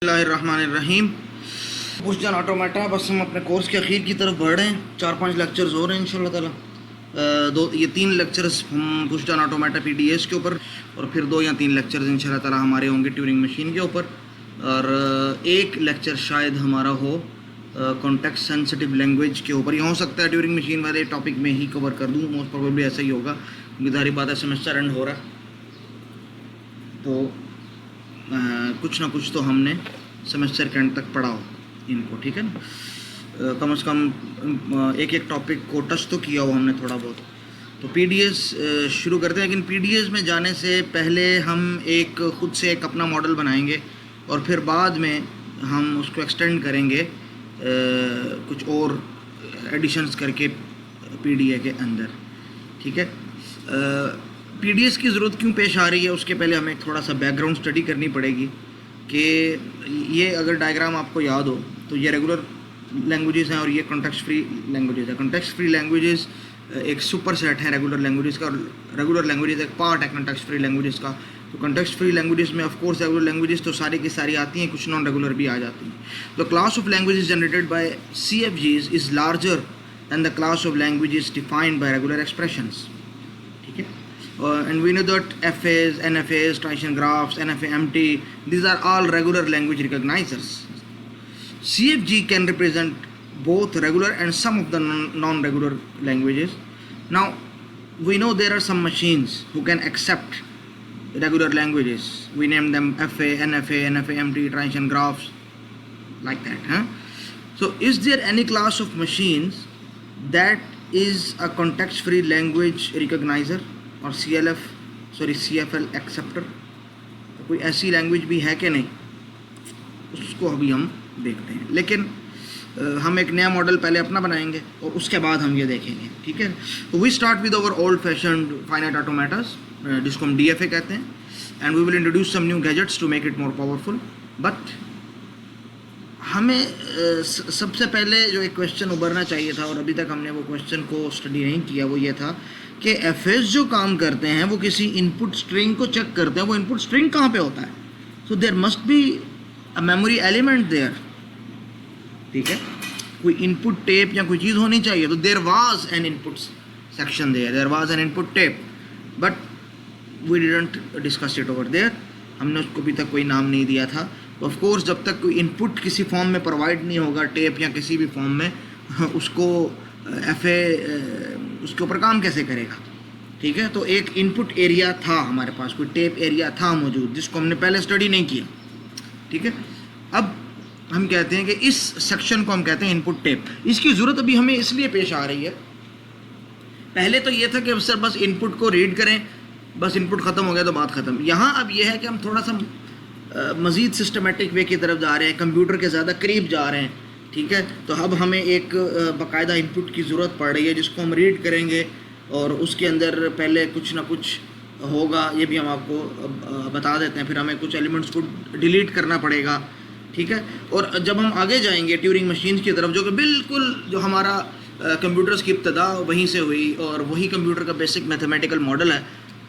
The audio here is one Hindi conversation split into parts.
बिस्मिल्लाहिर्रहमानिर्रहीम। पुशजान ऑटोमेटा, बस हम अपने कोर्स के अखीर की तरफ बढ़ रहे हैं। 4-5 लेक्चर्स हो रहे हैं इंशाल्लाह ताला। ये 3 लेक्चर्स हम पुशजान ऑटोमेटा पीडीएस के ऊपर और फिर 2 या 3 लेक्चर्स इंशाल्लाह ताला हमारे होंगे ट्यूरिंग मशीन के ऊपर, और एक लेक्चर शायद हमारा हो कॉन्टेक्स्ट सेंसिटिव लैंग्वेज के ऊपर। ये हो सकता है ट्यूरिंग मशीन वाले टॉपिक में ही कवर कर दूँ, मोस्ट प्रोबेबली ऐसा ही होगा क्योंकि सारी बात है सेमेस्टर एंड हो रहा है, तो कुछ ना कुछ तो हमने सेमेस्टर के एंड तक पढ़ा हो इनको, ठीक है ना। कम से कम एक एक टॉपिक को टच तो किया हो हमने थोड़ा बहुत। तो पीडीएस शुरू करते हैं, लेकिन पीडीएस में जाने से पहले हम खुद से एक अपना मॉडल बनाएंगे और फिर बाद में हम उसको एक्सटेंड करेंगे कुछ और एडिशंस करके पीडीए के अंदर, ठीक है। पीडीएस की ज़रूरत क्यों पेश आ रही है, उसके पहले हमें थोड़ा सा बैकग्राउंड स्टडी करनी पड़ेगी कि ये अगर डायग्राम आपको याद हो तो ये रेगुलर लैंग्वेजेस हैं और ये कॉन्टेक्स्ट फ्री लैंग्वेजेस है। कॉन्टेक्स्ट फ्री लैंग्वेजेस एक सुपर सेट है रेगुलर लैंग्वेजेस का, और रेगुलर लैंग्वेजेस एक पार्ट है कॉन्टेक्स्ट फ्री लैंग्वेजेस का। तो कॉन्टेक्स्ट फ्री लैंग्वेजेस में ऑफ कोर्स रेगुलर लैंग्वेजेस तो सारी की सारी आती हैं, कुछ नॉन रेगुलर भी आ जाती हैं। The class of languages generated by CFGs is larger than the class of languages defined by regular expressions, ठीक है। And we know that FAs, NFAs, transition graphs, NFA-MT, these are all regular language recognizers. CFG can represent both regular and some of the non-regular languages. Now, we know there are some machines who can accept regular languages. We name them FA, NFA, NFA-MT, transition graphs, like that. Huh? So, is there any class of machines that is a context-free language recognizer और CFL एक्सेप्टर? तो कोई ऐसी लैंग्वेज भी है कि नहीं, उसको अभी हम देखते हैं। लेकिन हम एक नया मॉडल पहले अपना बनाएंगे और उसके बाद हम ये देखेंगे, ठीक है। तो we start with our old fashioned finite automatas, जिसको हम DFA कहते हैं, and we will introduce some new gadgets to make it more powerful. But हमें सबसे पहले जो एक क्वेश्चन उभरना चाहिए था और अभी तक हमने वो क्वेश्चन को स्टडी नहीं किया, वो ये था कि FS जो काम करते हैं वो किसी इनपुट स्ट्रिंग को चेक करते हैं। वो इनपुट स्ट्रिंग कहाँ पे होता है? So there must be a memory element there, ठीक है। कोई इनपुट टेप या कोई चीज़ होनी चाहिए। तो there was an input section there was an input tape, but we didn't discuss it over there. हमने उसको अभी तक कोई नाम नहीं दिया था। तो ऑफ कोर्स जब तक कोई इनपुट किसी फॉर्म में प्रोवाइड नहीं होगा, टेप या किसी भी फॉर्म में, उसको FA उसके ऊपर काम कैसे करेगा, ठीक है। तो एक इनपुट एरिया था हमारे पास, कोई टेप एरिया था मौजूद, जिसको हमने पहले स्टडी नहीं किया, ठीक है। अब हम कहते हैं कि इस सेक्शन को हम कहते हैं इनपुट टेप। इसकी ज़रूरत अभी हमें इसलिए पेश आ रही है, पहले तो ये था कि सर बस इनपुट को रीड करें, बस इनपुट ख़त्म हो गया तो बात ख़त्म। यहाँ अब यह है कि हम थोड़ा सा मज़ीद सिस्टमेटिक वे की तरफ जा रहे हैं, कंप्यूटर के ज़्यादा करीब जा रहे हैं, ठीक है। तो अब हमें एक बाकायदा इनपुट की ज़रूरत पड़ रही है जिसको हम रीड करेंगे और उसके अंदर पहले कुछ ना कुछ होगा, ये भी हम आपको बता देते हैं। फिर हमें कुछ एलिमेंट्स को डिलीट करना पड़ेगा, ठीक है। और जब हम आगे जाएंगे ट्यूरिंग मशीन की तरफ, जो कि बिल्कुल जो हमारा कंप्यूटर्स की इब्तदा वहीं से हुई और वही कंप्यूटर का बेसिक मैथमेटिकल मॉडल है,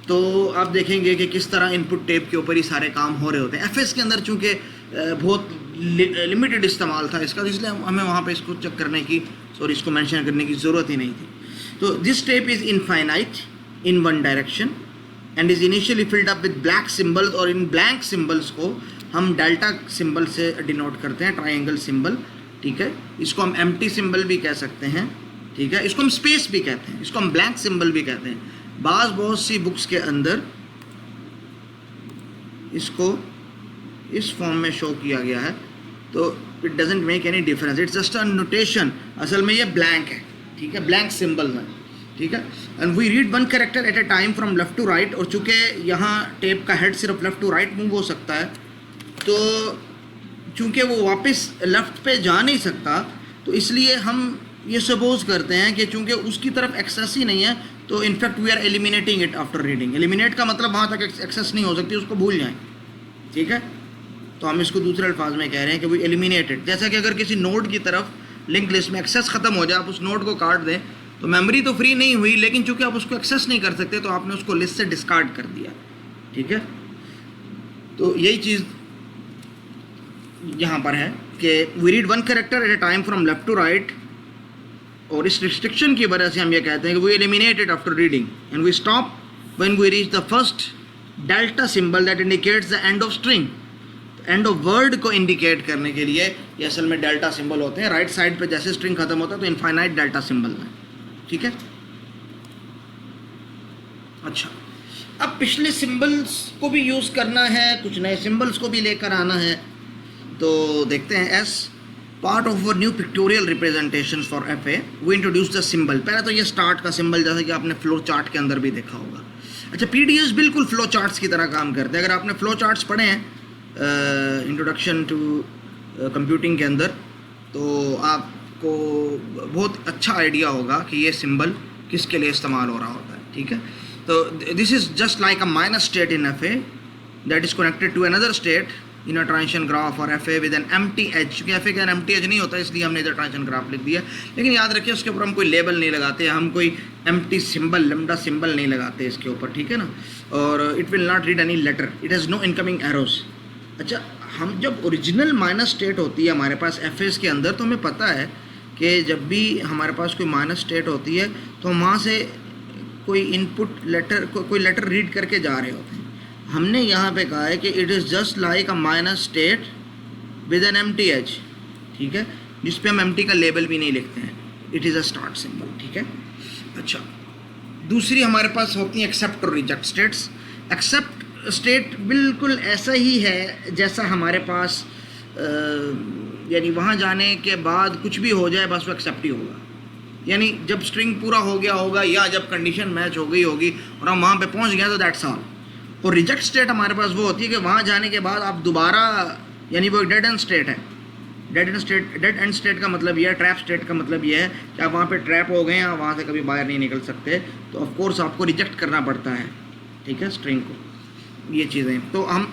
तो आप देखेंगे कि किस तरह इनपुट टेप के ऊपर ही सारे काम हो रहे होते हैं। FS के अंदर चूँकि बहुत लिमिटेड इस्तेमाल था इसका, इसलिए हमें वहाँ पे इसको चेक करने की और इसको मेंशन करने की ज़रूरत ही नहीं थी। तो this tape is infinite in one direction and is initially filled up with black symbols, और इन ब्लैंक सिम्बल्स को हम डेल्टा सिम्बल से डिनोट करते हैं, ट्राइंगल सिम्बल, ठीक है। इसको हम एम्प्टी सिम्बल भी कह सकते हैं, ठीक है। इसको हम स्पेस भी कहते हैं, इसको हम ब्लैंक सिम्बल भी कहते हैं। बहुत सी बुक्स के अंदर इसको इस फॉर्म में शो किया गया है, तो it doesn't make any difference, it's just a notation. असल में ये ब्लैंक है, ठीक है, ब्लैंक सिंबल है, ठीक है। And we read one character at a time from left to right, और चूँकि यहाँ टेप का हेड सिर्फ लेफ्ट टू राइट मूव हो सकता है, तो चूँकि वो वापस लेफ्ट पे जा नहीं सकता, तो इसलिए हम ये सपोज करते हैं कि चूँकि उसकी तरफ एक्सेस ही नहीं है, तो in fact we are eliminating it after reading. Eliminate का मतलब वहाँ तक एक्सेस नहीं हो सकती, उसको भूल जाएं, ठीक है। तो हम इसको दूसरे अल्फाज में कह रहे हैं कि वी एलिमिनेटेड। जैसा कि अगर किसी नोड की तरफ लिंक लिस्ट में एक्सेस ख़त्म हो जाए, आप उस नोड को काट दें, तो मेमोरी तो फ्री नहीं हुई, लेकिन चूँकि आप उसको एक्सेस नहीं कर सकते, तो आपने उसको लिस्ट से डिस्कार्ड कर दिया, ठीक है। तो यही चीज़ यहाँ पर है कि we read one character at a time from left to right, और इस रिस्ट्रिक्शन की वजह से हम ये कहते हैं कि we eliminate it after reading and we stop when we reach the first delta symbol that indicates the end of string. End of word को इंडिकेट करने के लिए ये असल में डेल्टा सिंबल होते हैं। राइट साइड पे जैसे स्ट्रिंग खत्म होता है तो इनफाइनाइट डेल्टा सिंबल है, ठीक है। अच्छा, अब पिछले सिंबल्स को भी यूज़ करना है, कुछ नए सिंबल्स को भी लेकर आना है, तो देखते हैं। As part of our new pictorial representation for FA we introduce the symbol. पहले तो ये स्टार्ट का सिंबल, जैसा कि आपने फ्लो चार्ट के अंदर भी देखा होगा। अच्छा, PDS बिल्कुल फ्लो चार्ट्स की तरह काम करते हैं। अगर आपने फ्लो चार्ट्स पढ़े हैं इंट्रोडक्शन टू कंप्यूटिंग के अंदर, तो आपको बहुत अच्छा आइडिया होगा कि ये सिंबल किसके लिए इस्तेमाल हो रहा होता है, ठीक है। तो this is just like a minus state in FA that is connected to another state in a transition graph और FA with an empty edge. क्योंकि FA का एन एम्प्टी एज नहीं होता, इसलिए हमने इधर ट्रांजिशन ग्राफ लिख दिया। लेकिन याद रखिए उसके ऊपर हम कोई लेबल नहीं लगाते, हम कोई एम्प्टी सिंबल, लैम्डा सिंबल नहीं लगाते इसके ऊपर, ठीक है ना। और it will not read any letter, it has no incoming arrows. अच्छा, हम जब ओरिजिनल माइनस स्टेट होती है हमारे पास FAs के अंदर, तो हमें पता है कि जब भी हमारे पास कोई माइनस स्टेट होती है तो हम वहाँ से कोई इनपुट लेटर, कोई लेटर रीड करके जा रहे होते हैं। हमने यहाँ पे कहा है कि it is just like a minus state with an empty edge, ठीक है, जिस पे हम एम्प्टी का लेबल भी नहीं लिखते हैं। It is a start symbol, ठीक है। अच्छा, दूसरी हमारे पास होती हैं एक्सेप्ट और रिजेक्ट स्टेट्स। एक्सेप्ट स्टेट बिल्कुल ऐसा ही है जैसा हमारे पास यानी वहाँ जाने के बाद कुछ भी हो जाए बस वो एक्सेप्ट ही होगा। यानी जब स्ट्रिंग पूरा हो गया होगा या जब कंडीशन मैच हो गई होगी और हम वहाँ पे पहुँच गए तो दैट्स ऑल। और रिजेक्ट स्टेट हमारे पास वो होती है कि वहाँ जाने के बाद आप दोबारा, यानी वो एक डेड एंड स्टेट है। डेड एंड स्टेट का मतलब ये है, ट्रैप स्टेट का मतलब ये है कि आप वहाँ पे ट्रैप हो गए हैं, आप वहाँ से कभी बाहर नहीं निकल सकते, तो ऑफ कोर्स आपको रिजेक्ट करना पड़ता है, ठीक है, स्ट्रिंग को। ये चीज़ें तो हम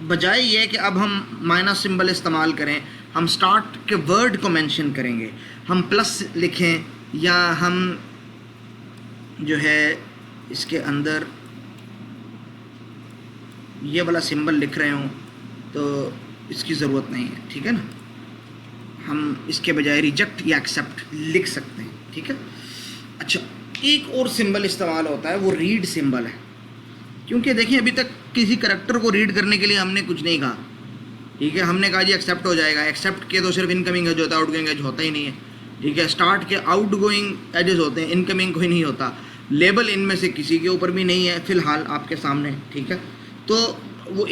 बजाय ये कि अब हम माइनस सिंबल इस्तेमाल करें, हम स्टार्ट के वर्ड को मेंशन करेंगे, हम प्लस लिखें या हम जो है इसके अंदर ये वाला सिंबल लिख रहे हों, तो इसकी ज़रूरत नहीं है, ठीक है ना। हम इसके बजाय रिजेक्ट या एक्सेप्ट लिख सकते हैं, ठीक है। अच्छा, एक और सिंबल इस्तेमाल होता है, वो रीड सिंबल है। क्योंकि देखिए अभी तक किसी करैक्टर को रीड करने के लिए हमने कुछ नहीं कहा, ठीक है। हमने कहा जी एक्सेप्ट हो जाएगा। एक्सेप्ट के तो सिर्फ इनकमिंग एज होता है, आउटगोइंग एज होता ही नहीं है, ठीक है। स्टार्ट के आउटगोइंग एजेस होते हैं, इनकमिंग कोई नहीं होता। लेबल इनमें से किसी के ऊपर भी नहीं है फ़िलहाल आपके सामने, ठीक है। तो वो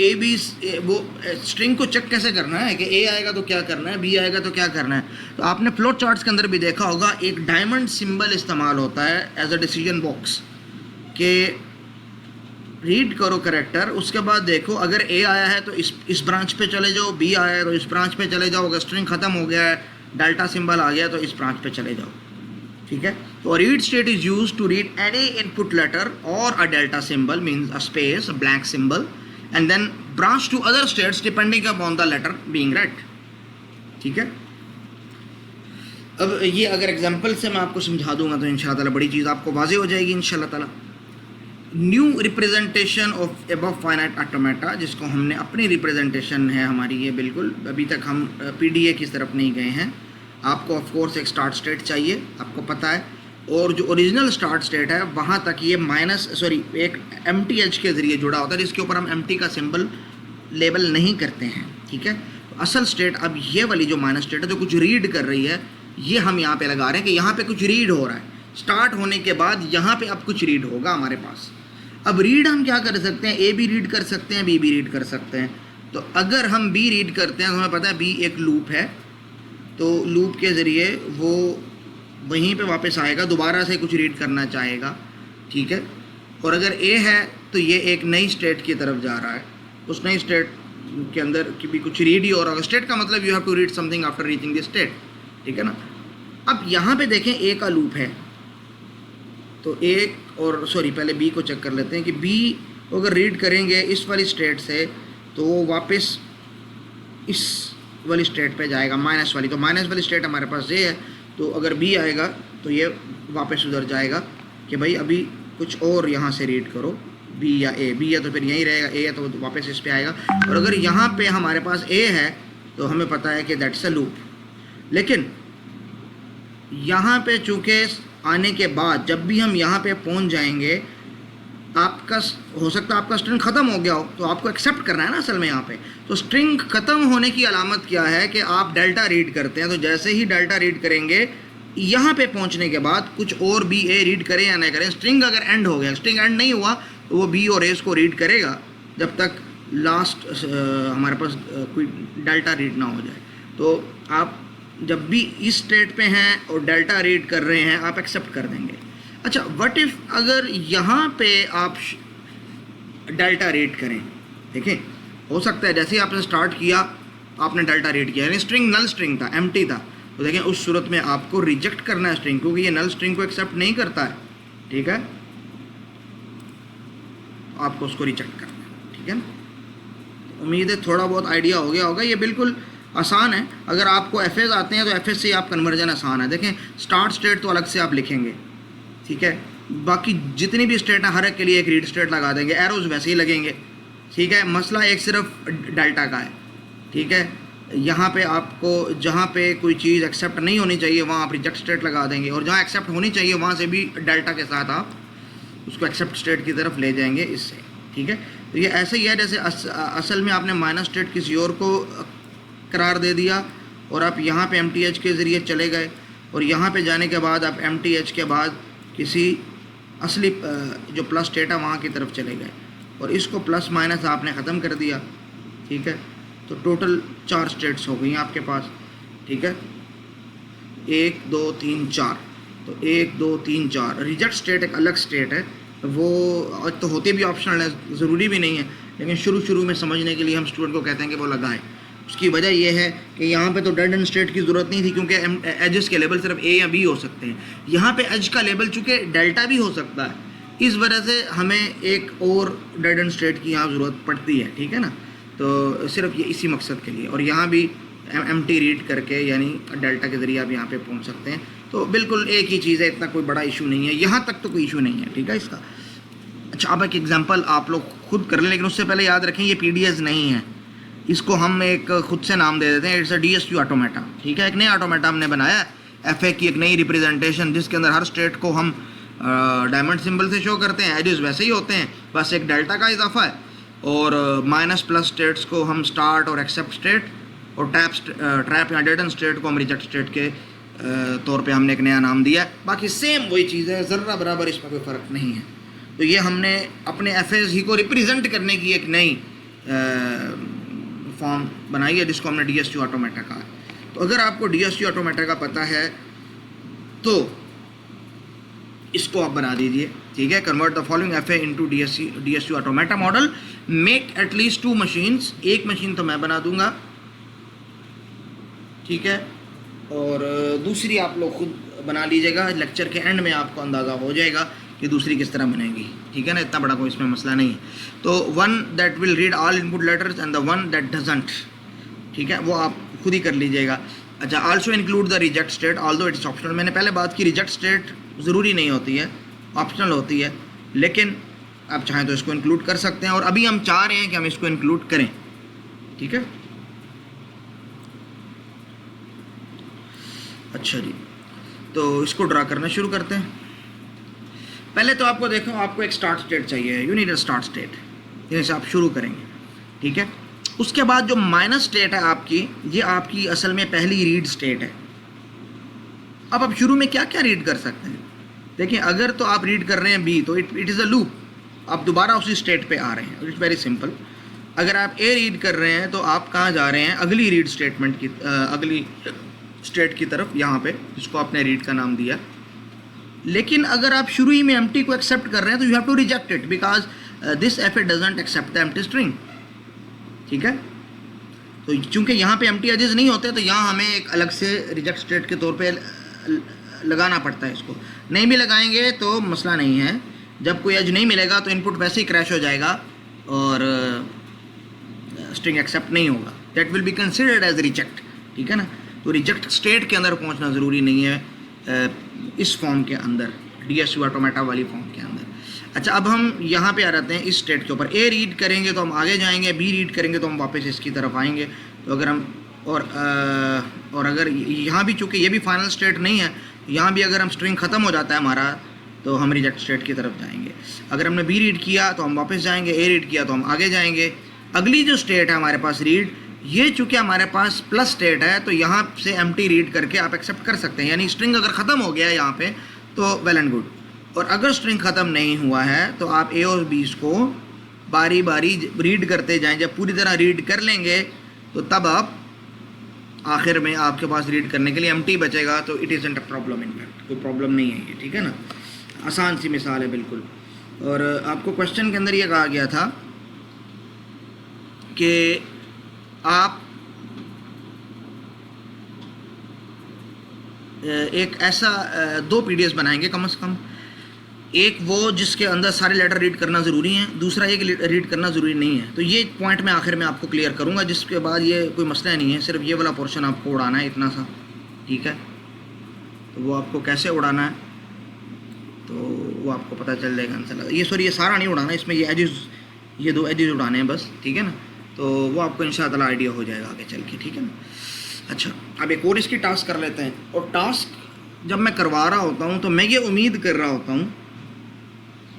वो स्ट्रिंग को चेक कैसे करना है कि A आएगा तो क्या करना है, B आएगा तो क्या करना है। तो आपने फ्लो चार्ट्स के अंदर भी देखा होगा, एक डायमंड सिंबल इस्तेमाल होता है एज अ डिसीजन बॉक्स के रीड करो करेक्टर, उसके बाद देखो अगर A आया है तो इस ब्रांच पे चले जाओ, B आया है तो इस ब्रांच पे चले जाओ, अगर स्ट्रिंग ख़त्म हो गया है, डेल्टा सिंबल आ गया तो इस ब्रांच पे चले जाओ, ठीक है। तो read state is use to read any input letter और a delta symbol means a space, a blank symbol, and then branch to other states depending upon the letter being read, ठीक है। अब ये अगर एग्जाम्पल से मैं आपको समझा दूंगा तो इंशाल्लाह ताला बड़ी चीज़ आपको वाज़ेह हो जाएगी इंशाल्लाह ताला। New representation of above finite automata, जिसको हमने अपनी रिप्रेजेंटेशन है हमारी ये, बिल्कुल अभी तक हम PDA की तरफ नहीं गए हैं। आपको ऑफ कोर्स एक स्टार्ट स्टेट चाहिए, आपको पता है, और जो ओरिजिनल स्टार्ट स्टेट है वहाँ तक ये एक एम्प्टी एज के ज़रिए जुड़ा होता है, जिसके ऊपर हम एम्प्टी का सिंबल लेबल नहीं करते हैं, ठीक है। तो असल स्टेट अब ये वाली जो माइनस स्टेट है जो कुछ रीड कर रही है, ये हम यहाँ पे लगा रहे हैं कि यहाँ पे कुछ रीड हो रहा है। स्टार्ट होने के बाद यहाँ पे अब कुछ रीड होगा हमारे पास। अब रीड हम क्या कर सकते हैं, A भी रीड कर सकते हैं, B भी रीड कर सकते हैं। तो अगर हम B रीड करते हैं तो हमें पता है B एक लूप है, तो लूप के ज़रिए वो वहीं पे वापस आएगा, दोबारा से कुछ रीड करना चाहेगा, ठीक है। और अगर A है तो ये एक नई स्टेट की तरफ जा रहा है, उस नई स्टेट के अंदर की भी कुछ रीड ही हो रहा है। स्टेट का मतलब you have to read something after reaching the state, ठीक है ना। अब यहाँ पे देखें A का लूप है, तो पहले B को चेक कर लेते हैं कि B को अगर रीड करेंगे इस वाली स्टेट से तो वो वापस इस वाली स्टेट पे जाएगा, माइनस वाली। तो माइनस वाली स्टेट हमारे पास ये है, तो अगर B आएगा तो ये वापस उधर जाएगा कि भाई अभी कुछ और यहाँ से रीड करो, B या A। B है तो फिर यहीं रहेगा, A है तो वापस इस पे आएगा। और अगर यहाँ पे हमारे पास A है तो हमें पता है कि दैट्स अ लूप। लेकिन यहाँ पे चूँकि आने के बाद जब भी हम यहाँ पे पहुँच जाएंगे, आपका हो सकता है आपका स्ट्रिंग ख़त्म हो गया हो, तो आपको एक्सेप्ट करना है ना असल में यहाँ पे। तो स्ट्रिंग ख़त्म होने की अलामत क्या है कि आप डेल्टा रीड करते हैं, तो जैसे ही डेल्टा रीड करेंगे यहाँ पे पहुँचने के बाद कुछ और बी ए रीड करें या नहीं करें, स्ट्रिंग अगर एंड हो गया, स्ट्रिंग एंड नहीं हुआ तो वो बी और एस को रीड करेगा जब तक लास्ट हमारे पास कोई डेल्टा रीड ना हो जाए। तो आप जब भी इस स्टेट पे हैं और डेल्टा रीड कर रहे हैं, आप एक्सेप्ट कर देंगे। अच्छा, व्हाट इफ़ अगर यहाँ पे आप डेल्टा रीड करें, देखें हो सकता है जैसे ही आपने स्टार्ट किया आपने डेल्टा रीड किया, यानी स्ट्रिंग नल स्ट्रिंग था, एम्प्टी था, तो देखें उस सूरत में आपको रिजेक्ट करना है स्ट्रिंग, क्योंकि ये नल स्ट्रिंग को एक्सेप्ट नहीं करता है। ठीक है, आपको उसको रिजेक्ट करना है। ठीक है ना, उम्मीद है थोड़ा बहुत आइडिया हो गया होगा। ये बिल्कुल आसान है, अगर आपको एफएस आते हैं तो एफएस से आप कन्वर्जन आसान है। देखें स्टार्ट स्टेट तो अलग से आप लिखेंगे, ठीक है, बाकी जितनी भी स्टेट है हर एक के लिए एक रीड स्टेट लगा देंगे, एरोज वैसे ही लगेंगे। ठीक है, मसला एक सिर्फ डेल्टा का है। ठीक है, यहाँ पे आपको जहाँ पे कोई चीज़ एक्सेप्ट नहीं होनी चाहिए वहाँ आप रिजेक्ट स्टेट लगा देंगे, और जहाँ एक्सेप्ट होनी चाहिए वहाँ से भी डेल्टा के साथ आप उसको एक्सेप्ट स्टेट की तरफ ले जाएंगे इससे। ठीक है, तो ये ऐसे ही है जैसे असल में आपने माइनस स्टेट किसी और को करार दे दिया और आप यहाँ पे एमटीएच के ज़रिए चले गए, और यहाँ पे जाने के बाद आप एमटीएच के बाद किसी असली जो प्लस स्टेट है वहाँ की तरफ चले गए, और इसको प्लस माइनस आपने ख़त्म कर दिया। ठीक है, तो टोटल 4 स्टेट्स हो गई आपके पास। ठीक है, 1 2 3 4, तो 1 2 3 4। रिजेक्ट स्टेट एक अलग स्टेट है, वो तो होती भी ऑप्शनल है, ज़रूरी भी नहीं है, लेकिन शुरू में समझने के लिए हम स्टूडेंट को कहते हैं कि वो लगाए। उसकी वजह यह है कि यहाँ पे तो डेड एंड स्टेट की ज़रूरत नहीं थी, क्योंकि एजेस के लेवल सिर्फ ए या बी हो सकते हैं। यहाँ पे एज का लेवल चूँकि डेल्टा भी हो सकता है, इस वजह से हमें एक और डेड एंड स्टेट की यहाँ ज़रूरत पड़ती है। ठीक है ना, तो सिर्फ ये इसी मकसद के लिए, और यहाँ भी एम्प्टी रीड करके यानी डेल्टा के ज़रिए आप यहाँ पे पहुँच सकते हैं। तो बिल्कुल एक ही चीज़ है, इतना कोई बड़ा इशू नहीं है, यहाँ तक तो कोई इशू नहीं है। ठीक है इसका। अच्छा, अब एक एग्जांपल आप लोग खुद कर लें, लेकिन उससे पहले याद रखें ये पीडीएस नहीं है, इसको हम एक खुद से नाम दे देते हैं, इट्स अ डीएसक्यू ऑटोमेटा। ठीक है, एक नया ऑटोमेटा हमने बनाया है, एफए की एक नई रिप्रेजेंटेशन, जिसके अंदर हर स्टेट को हम डायमंड सिंबल से शो करते हैं। एजेस वैसे ही होते हैं, बस एक डेल्टा का इजाफा है, और माइनस प्लस स्टेट्स को हम स्टार्ट और एक्सेप्ट स्टेट, और ट्रैप या डेड एंड स्टेट को हम रिजेक्ट स्टेट के तौर पे हमने एक नया नाम दिया है। बाकी सेम वही चीज़ है, ज़र्रा बराबर इसमें कोई फ़र्क नहीं है। तो ये हमने अपने एफएस ही को रिप्रेजेंट करने की एक नई फॉर्म बनाई है, जिसको हमने डीएसक्यू ऑटोमेटा कहा है। तो अगर आपको डीएसक्यू ऑटोमेटा का पता है तो इसको आप बना दीजिए। ठीक है, convert the following FA into DSQ automata model, make at least 2 machines, एक मशीन तो मैं बना दूंगा। ठीक है, और दूसरी आप लोग खुद बना लीजिएगा, लेक्चर के एंड में आपको अंदाज़ा हो जाएगा कि दूसरी किस तरह बनेगी। ठीक है ना, इतना बड़ा कोई इसमें मसला नहीं है। तो 1 that will read all input letters and the 1 that doesn't, ठीक है, वो आप खुद ही कर लीजिएगा। अच्छा, also include the reject state although it's optional. मैंने पहले बात की रिजेक्ट स्टेट ज़रूरी नहीं होती है, ऑप्शनल होती है, लेकिन आप चाहें तो इसको इंक्लूड कर सकते हैं, और अभी हम चाह रहे हैं कि हम इसको इंक्लूड करें। ठीक है, अच्छा जी, तो इसको ड्रा करना शुरू करते हैं। पहले तो आपको देखो, आपको एक स्टार्ट स्टेट चाहिए, you need a start state, जैसे आप शुरू करेंगे। ठीक है, उसके बाद जो माइनस स्टेट है आपकी, ये आपकी असल में पहली रीड स्टेट है। अब आप शुरू में क्या क्या रीड कर सकते हैं? देखिए, अगर तो आप रीड कर रहे हैं बी, तो इट इज़ अ लूप, आप दोबारा उसी स्टेट पे आ रहे हैं, इट्स वेरी सिंपल। अगर आप ए रीड कर रहे हैं तो आप कहाँ जा रहे हैं? अगली रीड स्टेटमेंट की अगली स्टेट की तरफ, यहाँ पे जिसको आपने रीड का नाम दिया। लेकिन अगर आप शुरू ही में एम्प्टी को एक्सेप्ट कर रहे हैं तो you have to reject it, because this F A doesn't accept the empty string. ठीक है, तो चूंकि यहाँ पे एम्प्टी एजेस नहीं होते, तो यहाँ हमें एक अलग से रिजेक्ट स्टेट के तौर पे लगाना पड़ता है। इसको नहीं भी लगाएंगे तो मसला नहीं है, जब कोई एज नहीं मिलेगा तो इनपुट वैसे ही क्रैश हो जाएगा और स्ट्रिंग एक्सेप्ट नहीं होगा, that will be considered as reject. ठीक है ना, तो रिजेक्ट स्टेट के अंदर पहुँचना ज़रूरी नहीं है इस फॉर्म के अंदर, डीएसक्यू ऑटोमेटा वाली फॉर्म के अंदर। अच्छा, अब हम यहाँ पे आ जाते हैं इस स्टेट के ऊपर। ए रीड करेंगे तो हम आगे जाएंगे, बी रीड करेंगे तो हम वापस इसकी तरफ आएंगे। तो अगर हम और अगर यहाँ भी चूँकि ये भी फाइनल स्टेट नहीं है, यहाँ भी अगर हम स्ट्रिंग ख़त्म हो जाता है हमारा तो हम रिजेक्ट स्टेट की तरफ जाएंगे। अगर हमने बी रीड किया तो हम वापस जाएंगे, ए रीड किया तो हम आगे जाएंगे। अगली जो स्टेट है हमारे पास रीड, ये चूँकि हमारे पास प्लस स्टेट है तो यहाँ से एम्प्टी रीड करके आप एक्सेप्ट कर सकते हैं। यानी स्ट्रिंग अगर ख़त्म हो गया है यहाँ पे तो वेल एंड गुड। और अगर स्ट्रिंग ख़त्म नहीं हुआ है तो आप ए और बी को बारी बारी रीड करते जाएं। जब पूरी तरह रीड कर लेंगे तो तब आप आखिर में आपके पास रीड करने के लिए एम्प्टी बचेगा। तो it is ant a problem, in fact कोई प्रॉब्लम नहीं है ये, ठीक है ना। आसान सी मिसाल है बिल्कुल। और आपको क्वेश्चन के अंदर ये कहा गया था कि आप एक ऐसा 2 पीडीएफ बनाएंगे कम से कम। एक वो जिसके अंदर सारे लेटर रीड करना ज़रूरी हैं, दूसरा एक रीड करना ज़रूरी नहीं है। तो ये पॉइंट मैं आखिर में आपको क्लियर करूँगा, जिसके बाद ये कोई मसला नहीं है, सिर्फ ये वाला पोर्शन आपको उड़ाना है इतना सा, ठीक है। तो वो आपको कैसे उड़ाना है तो वो आपको पता चल जाएगा इंशाल्लाह। ये सारा नहीं उड़ाना, इसमें ये एजेस, ये 2 एजेस उड़ाने हैं बस, ठीक है ना। तो वो आपको इंशाल्लाह आइडिया हो जाएगा आगे चल के, ठीक है ना। अच्छा, अब एक और इसकी टास्क कर लेते हैं। और टास्क जब मैं करवा रहा होता हूँ तो मैं ये उम्मीद कर रहा होता हूँ,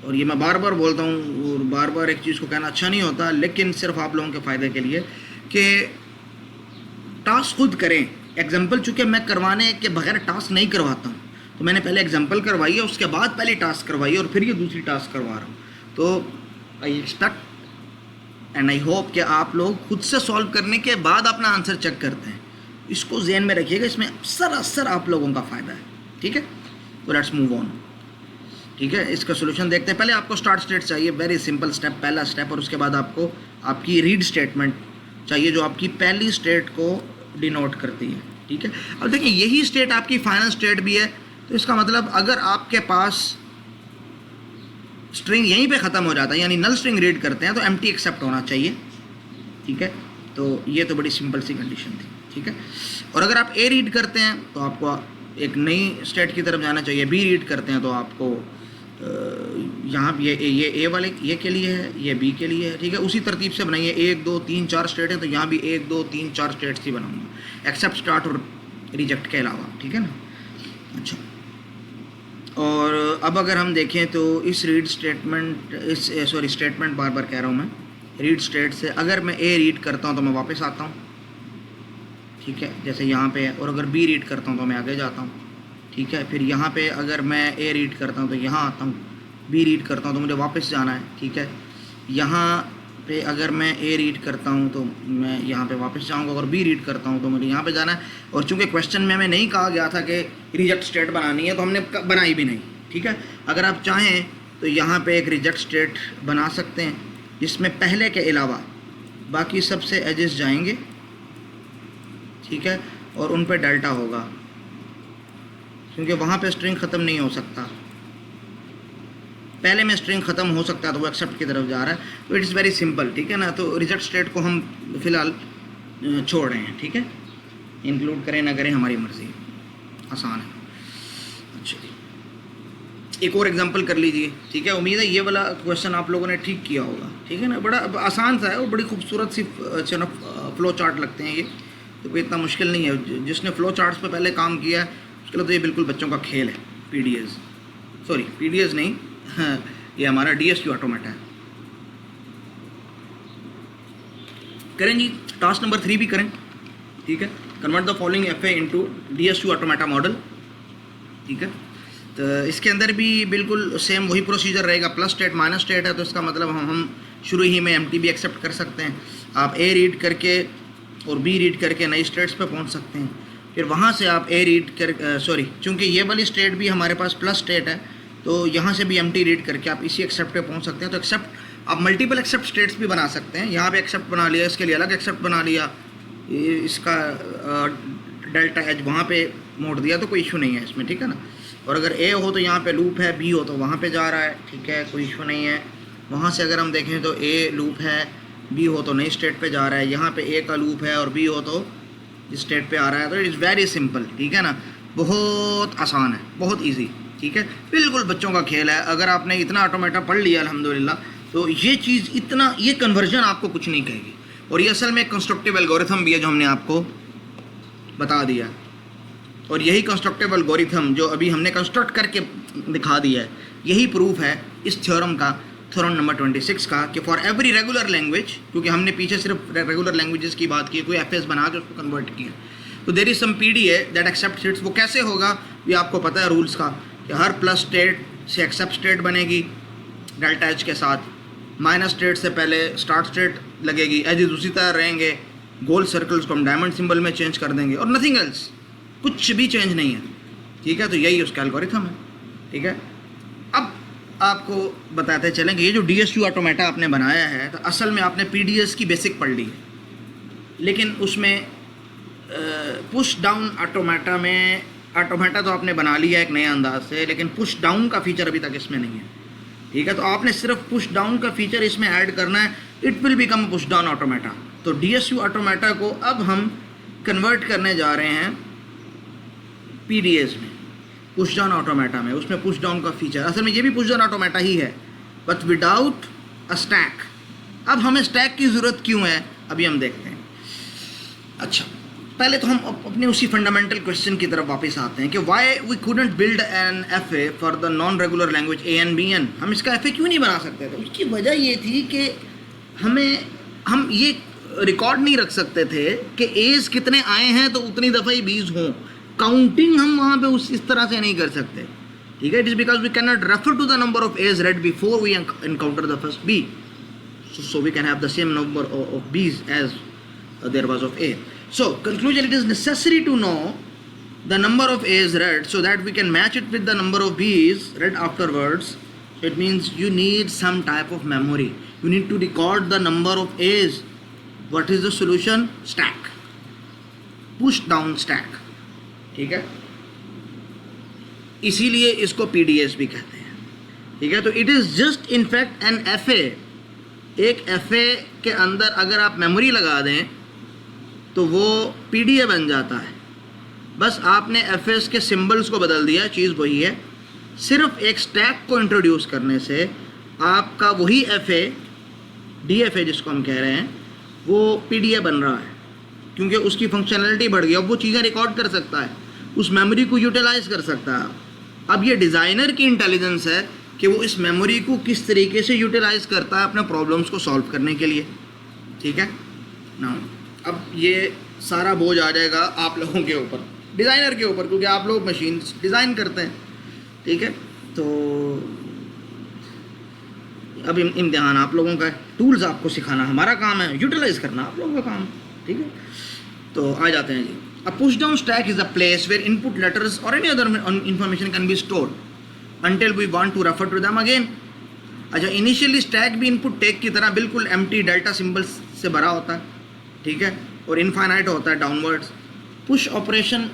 और ये मैं बार बार बोलता हूँ और बार बार एक चीज़ को कहना अच्छा नहीं होता, लेकिन सिर्फ आप लोगों के फ़ायदे के लिए, कि टास्क खुद करें। एग्जाम्पल चूँकि मैं करवाने के बगैर टास्क नहीं करवाता हूँ, तो मैंने पहले एग्जाम्पल करवाई है, उसके बाद पहले टास्क करवाई है और फिर ये दूसरी टास्क करवा रहा हूँ। तो I expect and I hope कि आप लोग खुद से सॉल्व करने के बाद अपना आंसर चेक करते हैं। इसको ज़हन में रखिएगा, इसमें सरासर आप लोगों का फ़ायदा है, ठीक है। तो लेट्स मूव ऑन, ठीक है। इसका सोल्यूशन देखते हैं। पहले आपको स्टार्ट स्टेट चाहिए, वेरी सिंपल स्टेप, पहला स्टेप। और उसके बाद आपको आपकी रीड स्टेटमेंट चाहिए जो आपकी पहली स्टेट को डिनोट करती है, ठीक है। अब देखिए, यही स्टेट आपकी फाइनल स्टेट भी है, तो इसका मतलब अगर आपके पास स्ट्रिंग यहीं पे ख़त्म हो जाता है, यानी नल स्ट्रिंग रीड करते हैं, तो एम्प्टी एक्सेप्ट होना चाहिए, ठीक है। तो ये तो बड़ी सिंपल सी कंडीशन थी, ठीक है। और अगर आप ए रीड करते हैं तो आपको एक नई स्टेट की तरफ जाना चाहिए। बी रीड करते हैं तो आपको यहाँ ये ए वाले ये के लिए है, ये बी के लिए है, ठीक है। उसी तरतीब से बनाइए। 1 2 3 4 स्टेट है, तो यहाँ भी 1 2 3 4 स्टेट्स ही बनाऊंगा, एक्सेप्ट, स्टार्ट और रिजेक्ट के अलावा, ठीक है ना। अच्छा, और अब अगर हम देखें तो इस रीड स्टेटमेंट, स्टेटमेंट बार बार कह रहा हूँ मैं, रीड स्टेट से अगर मैं ए रीड करता हूँ तो मैं वापस आता हूँ, ठीक है, जैसे यहाँ पे है। और अगर बी रीड करता हूँ तो मैं आगे जाता हूँ, ठीक है। फिर यहाँ पे अगर मैं ए रीड करता हूँ तो यहाँ आता हूँ, बी रीड करता हूँ तो मुझे वापस जाना है, ठीक है। यहाँ पे अगर मैं ए रीड करता हूँ तो मैं यहाँ पे वापस जाऊँगा, और बी रीड करता हूँ तो मुझे यहाँ पे जाना है। और चूँकि क्वेश्चन में हमें नहीं कहा गया था कि रिजेक्ट स्टेट बनानी है, तो हमने बनाई भी नहीं, ठीक है। अगर आप चाहें तो यहाँ पे एक रिजेक्ट स्टेट बना सकते हैं, जिसमें पहले के अलावा बाकी सबसे एजेस जाएंगे, ठीक है, और उन पे डेल्टा होगा, क्योंकि वहाँ पे स्ट्रिंग ख़त्म नहीं हो सकता। पहले में स्ट्रिंग ख़त्म हो सकता है तो वो एक्सेप्ट की तरफ जा रहा है। तो इट्स वेरी सिंपल, ठीक है ना। तो रिजेक्ट स्टेट को हम फ़िलहाल छोड़ रहे हैं, ठीक है। इंक्लूड करें ना करें हमारी मर्ज़ी, आसान है। अच्छा, एक और एग्जांपल कर लीजिए, ठीक है। उम्मीद है ये वाला क्वेश्चन आप लोगों ने ठीक किया होगा, ठीक है ना। बड़ा आसान सा है और बड़ी खूबसूरत सी फ्लो चार्ट लगते हैं ये, तो कोई इतना मुश्किल नहीं है। जिसने फ्लो चार्ट्स पर पहले काम किया है उसके लिए तो ये बिल्कुल बच्चों का खेल है। पीडीएस नहीं, हाँ, ये हमारा डीएसक्यू ऑटोमेटा है। करें जी, टास्क नंबर 3 भी करें, ठीक है। Convert the following FA into DSQ automata model, ठीक है। तो इसके अंदर भी बिल्कुल सेम वही प्रोसीजर रहेगा। प्लस स्टेट माइनस स्टेट है, तो इसका मतलब हम शुरू ही में एम्प्टी भी एक्सेप्ट कर सकते हैं। आप ए रीड करके और बी रीड करके नई स्टेट्स पे पहुंच सकते हैं। फिर वहाँ से आप ए रीड कर चूँकि ये वाली स्टेट भी हमारे पास प्लस स्टेट है, तो यहाँ से भी एम्प्टी रीड करके आप इसी एक्सेप्ट पे पहुँच सकते हैं। तो एक्सेप्ट आप मल्टीपल एक्सेप्ट स्टेट्स भी बना सकते हैं। यहाँ पे एक्सेप्ट बना लिया, इसके लिए अलग एक्सेप्ट बना लिया, इसका डेल्टा एज वहाँ पे मोड़ दिया, तो कोई इशू नहीं है इसमें, ठीक है ना। और अगर ए हो तो यहाँ पे लूप है, बी हो तो वहाँ पे जा रहा है, ठीक है, कोई इशू नहीं है। वहाँ से अगर हम देखें तो ए लूप है, बी हो तो नई स्टेट पे जा रहा है, यहाँ पे ए का लूप है और बी हो तो इस स्टेट पे आ रहा है। तो इट इज़ वेरी सिंपल, ठीक है ना, बहुत आसान है, बहुत इजी, ठीक है, बिल्कुल बच्चों का खेल है। अगर आपने इतना ऑटोमेटा पढ़ लिया अल्हम्दुलिल्लाह, तो ये चीज़ इतना, ये कन्वर्जन आपको कुछ नहीं कहेगी। और ये असल में कंस्ट्रक्टिव एल्गोरिथम भी है जो हमने आपको बता दिया। और यही कंस्ट्रक्टिव एल्गोरिथम जो अभी हमने कंस्ट्रक्ट करके दिखा दिया है, यही प्रूफ है इस थ्योरम का, थ्योरम नंबर 26 का, कि फॉर एवरी रेगुलर लैंग्वेज, क्योंकि हमने पीछे सिर्फ रेगुलर लैंग्वेजेस की बात की, कोई एफएस बना के उसको कन्वर्ट किया, तो there is some PDA that accept its. वो कैसे होगा ये आपको पता है रूल्स का, कि हर प्लस स्टेट से एक्सेप्ट स्टेट बनेगी डेल्टा एच के साथ, माइनस स्टेट से पहले स्टार्ट स्टेट लगेगी, एजेस उसी तरह रहेंगे, गोल सर्कल्स को हम डायमंड सिंबल में चेंज कर देंगे और नथिंग एल्स, कुछ भी चेंज नहीं है, ठीक है। तो यही उसका एल्गोरिथम है, ठीक है। अब आपको बताते चलें कि ये जो डीएसयू ऑटोमेटा आपने बनाया है, तो असल में आपने पीडीएस की बेसिक पढ़ ली है, लेकिन उसमें पुश डाउन ऑटोमेटा में, ऑटोमेटा तो आपने बना लिया एक नए अंदाज से, लेकिन पुश डाउन का फीचर अभी तक इसमें नहीं है, ठीक है। तो आपने सिर्फ पुश डाउन का फीचर इसमें ऐड करना है, it will become push down automata. तो डीएसयू ऑटोमेटा को अब हम कन्वर्ट करने जा रहे हैं पीडीएस में, पुश डाउन ऑटोमेटा में। उसमें पुश डाउन का फीचर, असल में ये भी पुश डाउन ऑटोमेटा ही है, बट विदाउट अ स्टैक। अब हमें स्टैक की ज़रूरत क्यों है, अभी हम देखते हैं। अच्छा, पहले तो हम अपने उसी फंडामेंटल क्वेश्चन की तरफ वापस आते हैं कि why we couldn't build an FA for the non regular language ANBN। हम इसका एफए क्यों नहीं बना सकते थे? उसकी वजह ये थी कि हम ये रिकॉर्ड नहीं रख सकते थे कि एज कितने आए हैं तो उतनी दफ़ा ही बीज हों। काउंटिंग हम वहाँ पे इस तरह से नहीं कर सकते, ठीक है। It is because we can not refer to the number of A's read before we encounter the first B, so we can have the same number of B's as there was of A. So conclusion, it is necessary to know the number of A's read so that we can match it with the number of B's read afterwards. It means you need some type of memory. You need to record the number of A's. What is the solution? Stack. Push down stack. ठीक है, इसीलिए इसको PDS भी कहते हैं, ठीक है। तो it is just in fact an FA. एक FA के अंदर अगर आप मेमोरी लगा दें तो वो PDA बन जाता है। बस आपने FS के सिंबल्स को बदल दिया, चीज़ वही है। सिर्फ एक स्टैक को इंट्रोड्यूस करने से आपका वही FA, DFA जिसको हम कह रहे हैं, वो PDA बन रहा है, क्योंकि उसकी फंक्शनैलिटी बढ़ गई। अब वो चीज़ें रिकॉर्ड कर सकता है, उस मेमोरी को यूटिलाइज कर सकता है। अब ये डिज़ाइनर की इंटेलिजेंस है कि वो इस मेमोरी को किस तरीके से यूटिलाइज करता है अपने प्रॉब्लम्स को सॉल्व करने के लिए, ठीक है ना। अब ये सारा बोझ आ जाएगा आप लोगों के ऊपर, डिज़ाइनर के ऊपर, क्योंकि आप लोग मशीन डिज़ाइन करते हैं, ठीक है। तो अब इम्तिहान आप लोगों का है, टूल्स आपको सिखाना हमारा काम है, यूटिलाइज करना आप लोगों का काम है, ठीक है। तो आ जाते हैं जी। A push down stack is a place where input letters or any other information can be stored until we want to refer to them again. अच्छा, इनिशियली स्टैक भी इनपुट टेक की तरह बिल्कुल एम्प्टी डेल्टा सिंबल्स से भरा होता है, ठीक है, और इनफाइनाइट होता है डाउनवर्ड्स। पुश ऑपरेशन,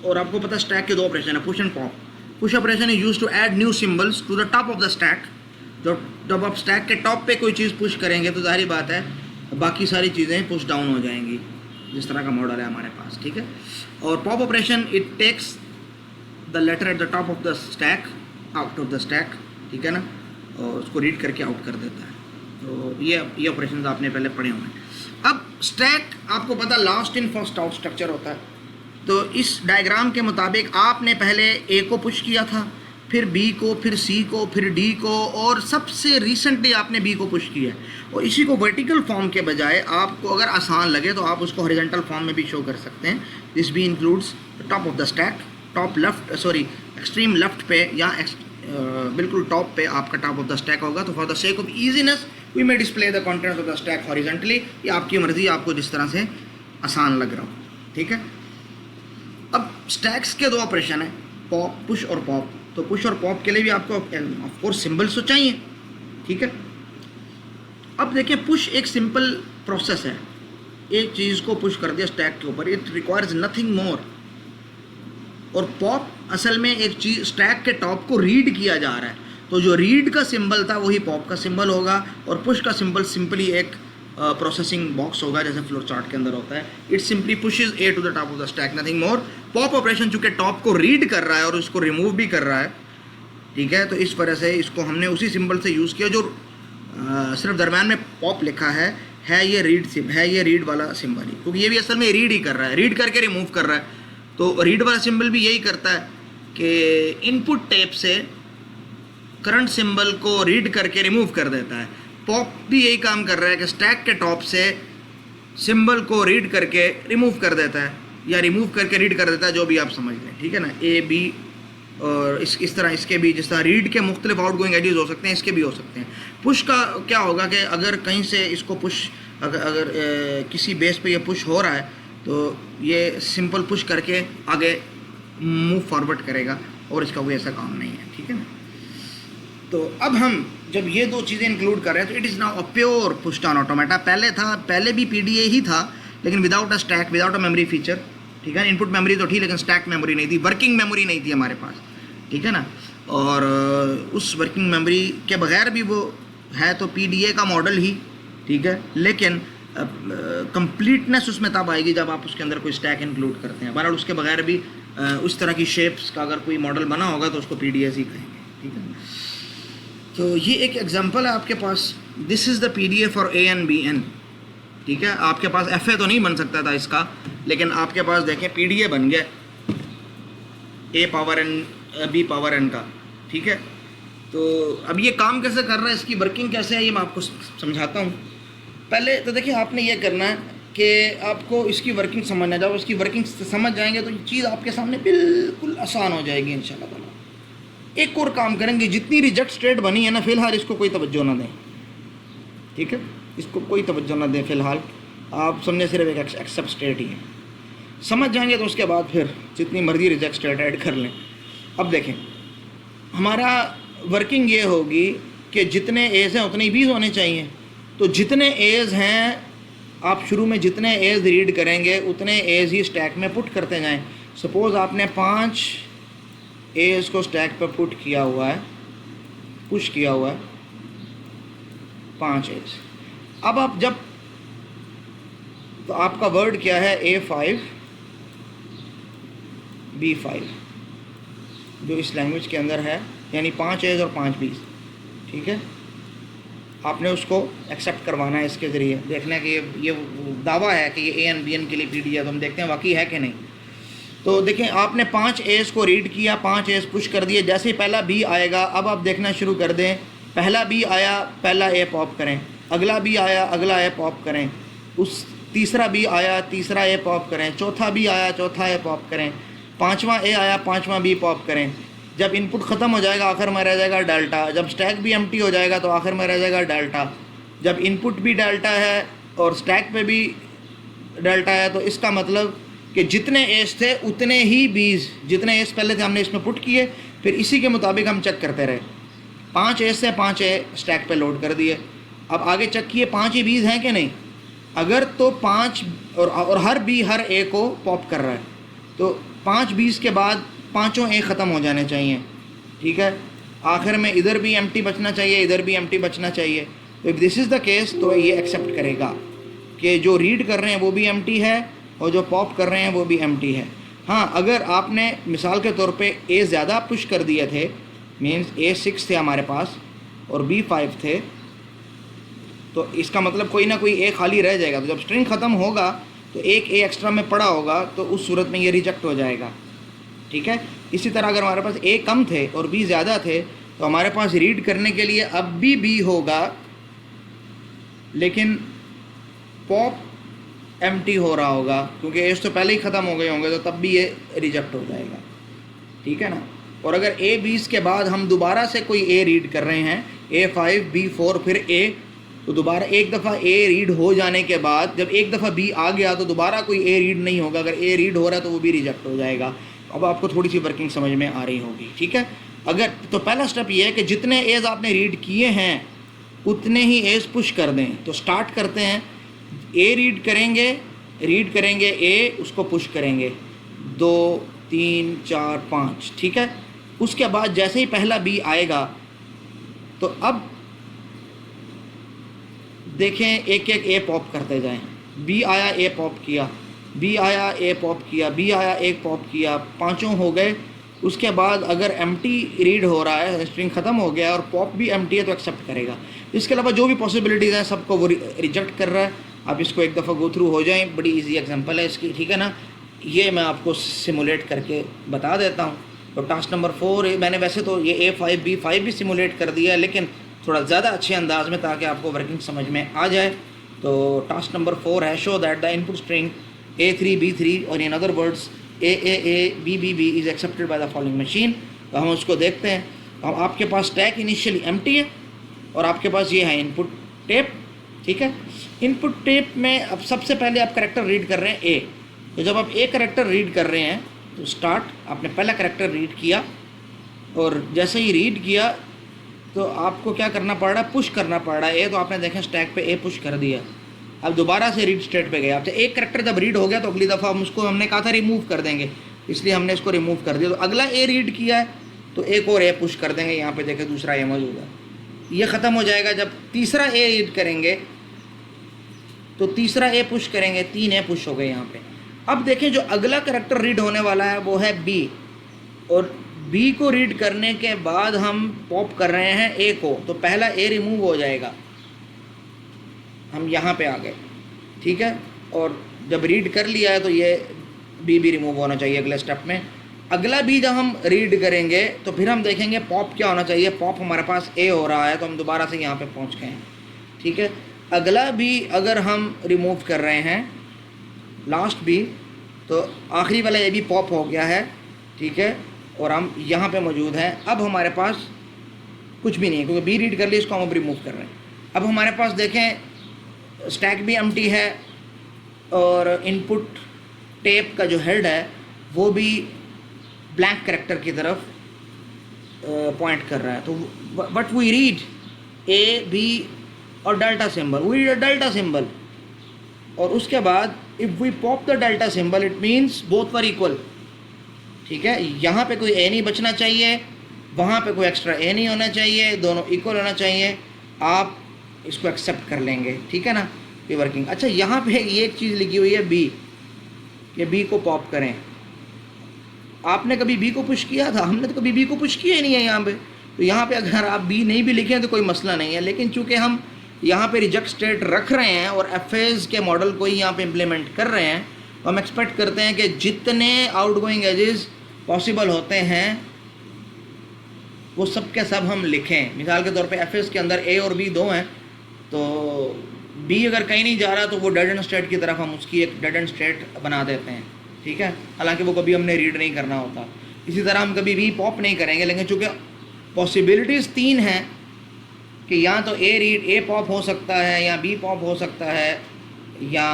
और आपको पता है स्टैक के दो ऑपरेशन है, push and pop. Push operation is use to add new symbols to the top of the stack. जब आप स्टैक के टॉप पे कोई चीज़ पुश करेंगे तो जाहिर बात है बाकी सारी चीज़ें पुश डाउन हो जाएंगी, जिस तरह का मॉडल है हमारे पास, ठीक है। और pop operation, it takes the letter at the top of the stack out of the stack, ठीक है ना, और उसको रीड करके आउट कर देता है। तो ये ऑपरेशन आपने पहले पढ़े हुए हैं। अब स्टैक आपको पता last in first out structure होता है। तो इस डायग्राम के मुताबिक आपने पहले A को पुश किया था, फिर B को, फिर C को, फिर D को, और सबसे रिसेंटली आपने B को पुश किया। और इसी को वर्टिकल फॉर्म के बजाय आपको अगर आसान लगे तो आप उसको हॉरिजॉन्टल फॉर्म में भी शो कर सकते हैं। दिस भी includes top of the stack, top left, sorry extreme left पे या बिल्कुल टॉप पे आपका टॉप ऑफ द स्टैक होगा। तो for the sake of easiness we may display the contents of the stack horizontally. ये आपकी मर्जी, आपको जिस तरह से आसान लग रहा हो, ठीक है। अब स्टैक्स के दो ऑपरेशन है, पॉप, पुश और पॉप। तो पुश और पॉप के लिए भी आपको ऑफ कोर्स सिंबल्स तो चाहिए, ठीक है। अब देखिए, पुश एक सिंपल प्रोसेस है, एक चीज़ को पुश कर दिया स्टैक के ऊपर, इट रिक्वायर्स नथिंग मोर। और पॉप असल में एक चीज़ स्टैक के टॉप को रीड किया जा रहा है, तो जो रीड का सिंबल था वही पॉप का सिंबल होगा, और पुश का सिंबल सिंपली एक प्रोसेसिंग बॉक्स होगा, जैसे फ्लोर चार्ट के अंदर होता है। It simply pushes A to the top of the stack, nothing more. Pop operation चूँकि टॉप को रीड कर रहा है और उसको रिमूव भी कर रहा है, ठीक है, तो इस वजह से इसको हमने उसी सिंबल से यूज़ किया जो सिर्फ दरम्यान में पॉप लिखा है, है ये रीड है ये रीड वाला सिंबल ही, क्योंकि ये भी असल में रीड ही कर रहा है, रीड करके रिमूव कर रहा है। तो रीड वाला सिंबल भी यही करता है कि इनपुट टैप से करंट सिंबल को रीड करके रिमूव कर देता है। पॉप भी यही काम कर रहा है कि स्टैक के टॉप से सिंबल को रीड करके रिमूव कर देता है, या रिमूव करके रीड कर देता है, जो भी आप समझ लें, ठीक है ना। ए बी और इस तरह इसके भी, जिस तरह रीड के मुख्तलिफ आउट गोइंग एजेस हो सकते हैं, इसके भी हो सकते हैं। पुश का क्या होगा कि अगर कहीं से इसको पुश, अगर किसी बेस पे ये पुश हो रहा है तो ये सिंपल पुश करके आगे मूव फॉरवर्ड करेगा, और इसका कोई ऐसा काम नहीं है, ठीक है ना। तो अब हम जब ये दो चीज़ें इंक्लूड कर रहे हैं तो it is now a pure push down automata. पहले भी पीडीए ही था, लेकिन without a stack, without a memory feature, ठीक है। इनपुट मेमोरी तो थी, लेकिन स्टैक मेमोरी नहीं थी, वर्किंग मेमोरी नहीं थी हमारे पास, ठीक है ना। और उस वर्किंग मेमोरी के बगैर भी वो है तो पीडीए का मॉडल ही, ठीक है। लेकिन कंप्लीटनेस उसमें तब आएगी जब आप उसके अंदर कोई स्टैक इंक्लूड करते हैं। बहरहाल उसके बगैर भी उस तरह की शेप्स का अगर कोई मॉडल बना होगा तो उसको पीडीएस ही कहेंगे, ठीक है। तो ये एक एग्जांपल है आपके पास, this is the PDA for a n b n, ठीक है। आपके पास एफ ए तो नहीं बन सकता था इसका, लेकिन आपके पास देखें पीडीए बन गया a power n b power n का, ठीक है। तो अब ये काम कैसे कर रहा है, इसकी वर्किंग कैसे है, ये मैं आपको समझाता हूँ। पहले तो देखिए आपने ये करना है कि आपको इसकी वर्किंग समझना, जब इसकी वर्किंग समझ जाएंगे तो ये चीज़ आपके सामने बिल्कुल आसान हो जाएगी इंशाल्लाह ताला। एक और काम करेंगे, जितनी रिजेक्ट स्टेट बनी है ना, फ़िलहाल इसको कोई तवज्जो ना दें, ठीक है। इसको कोई तवज्जो ना दें फ़िलहाल, आप समझे सिर्फ एक एक्सेप्ट स्टेट ही है। समझ जाएंगे तो उसके बाद फिर जितनी मर्जी रिजेक्ट स्टेट ऐड कर लें। अब देखें हमारा वर्किंग ये होगी कि जितने एज हैं उतने बीज होने चाहिए। तो जितने एज हैं आप शुरू में जितने एज रीड करेंगे उतने एज ही स्टैक में पुट करते जाएं। सपोज़ आपने 5 एज को स्टैक पर पुट किया हुआ है, पुश किया हुआ है 5 एज। अब आप जब, तो आपका वर्ड क्या है, A5 B5 जो इस लैंग्वेज के अंदर है, यानी 5 एज और 5 बीज, ठीक है। आपने उसको एक्सेप्ट करवाना है इसके ज़रिए, देखना है कि ये दावा है कि ये ए एन बी एन के लिए पीडी है, तो हम देखते हैं वाकई है कि नहीं। तो देखें आपने 5 एज को रीड किया, 5 एज पुश कर दिए, जैसे ही पहला बी आएगा अब आप देखना शुरू कर दें। पहला बी आया, पहला ए पॉप करें, अगला बी आया, अगला ए पॉप करें, उस तीसरा बी आया, तीसरा ए पॉप करें, चौथा बी आया, चौथा ए पॉप करें, 5वां ए आया, 5वां बी पॉप करें। जब इनपुट ख़त्म हो जाएगा आखिर में रह जाएगा डेल्टा, जब स्टैक भी एम्प्टी हो जाएगा तो आखिर में रह जाएगा डेल्टा। जब इनपुट भी डेल्टा है और स्टैक पे भी डेल्टा है, तो इसका मतलब कि जितने एज थे उतने ही बीज, जितने एज पहले थे हमने इसमें पुट किए, फिर इसी के मुताबिक हम चेक करते रहे। 5 एज से 5 ए स्टैक पे लोड कर दिए। अब आगे चेक किए 5 ही बीज हैं कि नहीं, अगर तो 5 और हर बी हर ए को पॉप कर रहा है, तो 5 बीज के बाद 5 ए ख़त्म हो जाने चाहिए, ठीक है। आखिर में इधर भी एम्प्टी बचना चाहिए, इधर भी एम्प्टी बचना चाहिए। तो if this is the case तो ये एक्सेप्ट करेगा कि जो रीड कर रहे हैं वो भी एम्प्टी है और जो पॉप कर रहे हैं वो भी एम्प्टी है। हाँ, अगर आपने मिसाल के तौर पे ए ज़्यादा पुश कर दिए थे, मीन्स A6 थे हमारे पास और B5 थे, तो इसका मतलब कोई ना कोई ए खाली रह जाएगा। तो जब स्ट्रिंग ख़त्म होगा तो एक ए एक्स्ट्रा में पड़ा होगा, तो उस सूरत में ये रिजेक्ट हो जाएगा, ठीक है। इसी तरह अगर हमारे पास ए कम थे और बी ज़्यादा थे तो हमारे पास रीड करने के लिए अब भी बी होगा, लेकिन पॉप एम्प्टी हो रहा होगा क्योंकि एज तो पहले ही ख़त्म हो गए होंगे, तो तब भी ये रिजेक्ट हो जाएगा, ठीक है ना। और अगर ए 20 के बाद हम दोबारा से कोई ए रीड कर रहे हैं, A5 B4 फिर ए, तो दोबारा एक दफ़ा ए रीड हो जाने के बाद जब एक दफ़ा बी आ गया तो दोबारा कोई ए रीड नहीं होगा। अगर ए रीड हो रहा है तो वो भी रिजेक्ट हो जाएगा। अब आपको थोड़ी सी वर्किंग समझ में आ रही होगी, ठीक है। अगर तो पहला स्टेप ये है कि जितने एज आपने रीड किए हैं उतने ही एज पुश कर दें। तो स्टार्ट करते हैं, ए रीड करेंगे ए, उसको पुश करेंगे 2 3 4 5, ठीक है। उसके बाद जैसे ही पहला बी आएगा तो अब देखें एक एक ए पॉप करते जाएं। बी आया, ए पॉप किया, बी आया, ए पॉप किया, बी आया, एक पॉप किया, 5 हो गए। उसके बाद अगर एम्प्टी रीड हो रहा है, स्ट्रिंग ख़त्म हो गया और पॉप भी एम्प्टी है तो एक्सेप्ट करेगा। इसके अलावा जो भी पॉसिबिलिटीज़ हैं सबको वो रिजेक्ट कर रहा है। आप इसको एक दफ़ा गो थ्रू हो जाएं, बड़ी इजी एग्जांपल है इसकी, ठीक है ना। ये मैं आपको सिमुलेट करके बता देता हूँ। तो टास्क नंबर 4 मैंने वैसे तो ये A5 B5 भी सिमुलेट कर दिया है, लेकिन थोड़ा ज़्यादा अच्छे अंदाज में ताकि आपको वर्किंग समझ में आ जाए। तो टास्क नंबर 4 है show that the input string A3 B3 और in other words A B is accepted by the following machine. तो हम उसको देखते हैं। अब आपके पास स्टैक इनिशियली एम्प्टी है और आपके पास ये है इनपुट टेप, ठीक है। इनपुट टेप में अब सबसे पहले आप करैक्टर रीड कर रहे हैं ए। तो जब आप ए करैक्टर रीड कर रहे हैं तो स्टार्ट, आपने पहला करैक्टर रीड किया और जैसे ही रीड किया तो आपको क्या करना पड़ रहा है, पुश करना पड़ रहा है ए। तो आपने देखें स्टैक पे ए पुश कर दिया। अब दोबारा से रीड स्टेट पे गए। आपसे एक करैक्टर जब रीड हो गया तो अगली दफ़ा हम उसको, हमने कहा था रिमूव कर देंगे, इसलिए हमने इसको रिमूव कर दिया। तो अगला ए रीड किया है तो एक और ए पुश कर देंगे। यहाँ पे देखें दूसरा ए मौजूद है, ये ख़त्म हो जाएगा। जब तीसरा ए रीड करेंगे तो तीसरा ए पुश करेंगे, 3 ए पुश हो गए यहाँ पे। अब देखें जो अगला करैक्टर रीड होने वाला है वो है बी, और बी को रीड करने के बाद हम पॉप कर रहे हैं ए को, तो पहला ए रिमूव हो जाएगा। हम यहाँ पे आ गए, ठीक है। और जब रीड कर लिया है तो ये बी भी रिमूव होना चाहिए अगले स्टेप में। अगला बी जब हम रीड करेंगे तो फिर हम देखेंगे पॉप क्या होना चाहिए। पॉप हमारे पास ए हो रहा है तो हम दोबारा से यहाँ पे पहुँच गए हैं, ठीक है। अगला बी अगर हम रिमूव कर रहे हैं लास्ट बी, तो आखिरी वाला ए भी पॉप हो गया है, ठीक है। और हम यहाँ पे मौजूद हैं। अब हमारे पास कुछ भी नहीं है क्योंकि बी रीड कर लिया, इसको हम अब रिमूव कर रहे हैं। अब हमारे पास देखें स्टैक भी एम्प्टी है और इनपुट टेप का जो हेड है वो भी ब्लैंक करैक्टर की तरफ पॉइंट कर रहा है। तो but we read a b और delta symbol, we read delta symbol. और उसके बाद if we pop the delta symbol it means both were equal, ठीक है। यहाँ पे कोई ए नहीं बचना चाहिए, वहाँ पे कोई एक्स्ट्रा ए नहीं होना चाहिए, दोनों इक्वल होना चाहिए। आप इसको एक्सेप्ट कर लेंगे, ठीक है ना, ये वर्किंग। अच्छा यहाँ पे ये एक चीज़ लिखी हुई है बी, कि बी को पॉप करें। आपने कभी बी को पुश किया था? हमने तो कभी बी को पुश किया ही नहीं है यहाँ पे। तो यहाँ पे अगर आप बी नहीं भी लिखें तो कोई मसला नहीं है, लेकिन चूँकि हम यहाँ पे रिजेक्ट स्टेट रख रहे हैं और एफएज के मॉडल को ही यहाँ पे इम्प्लीमेंट कर रहे हैं, तो हम एक्सपेक्ट करते हैं कि जितने आउटगोइंग एजेस पॉसिबल होते हैं वो सब के सब हम लिखें। मिसाल के तौर पे एफएस के अंदर ए और बी 2 हैं, तो बी अगर कहीं नहीं जा रहा तो वो डेड एंड स्टेट की तरफ हम उसकी एक डेड एंड स्टेट बना देते हैं, ठीक है। हालांकि वो कभी हमने रीड नहीं करना होता। इसी तरह हम कभी बी पॉप नहीं करेंगे, लेकिन चूँकि पॉसिबिलिटीज़ 3 हैं कि या तो ए रीड ए पॉप हो सकता है, या बी पॉप हो सकता है, या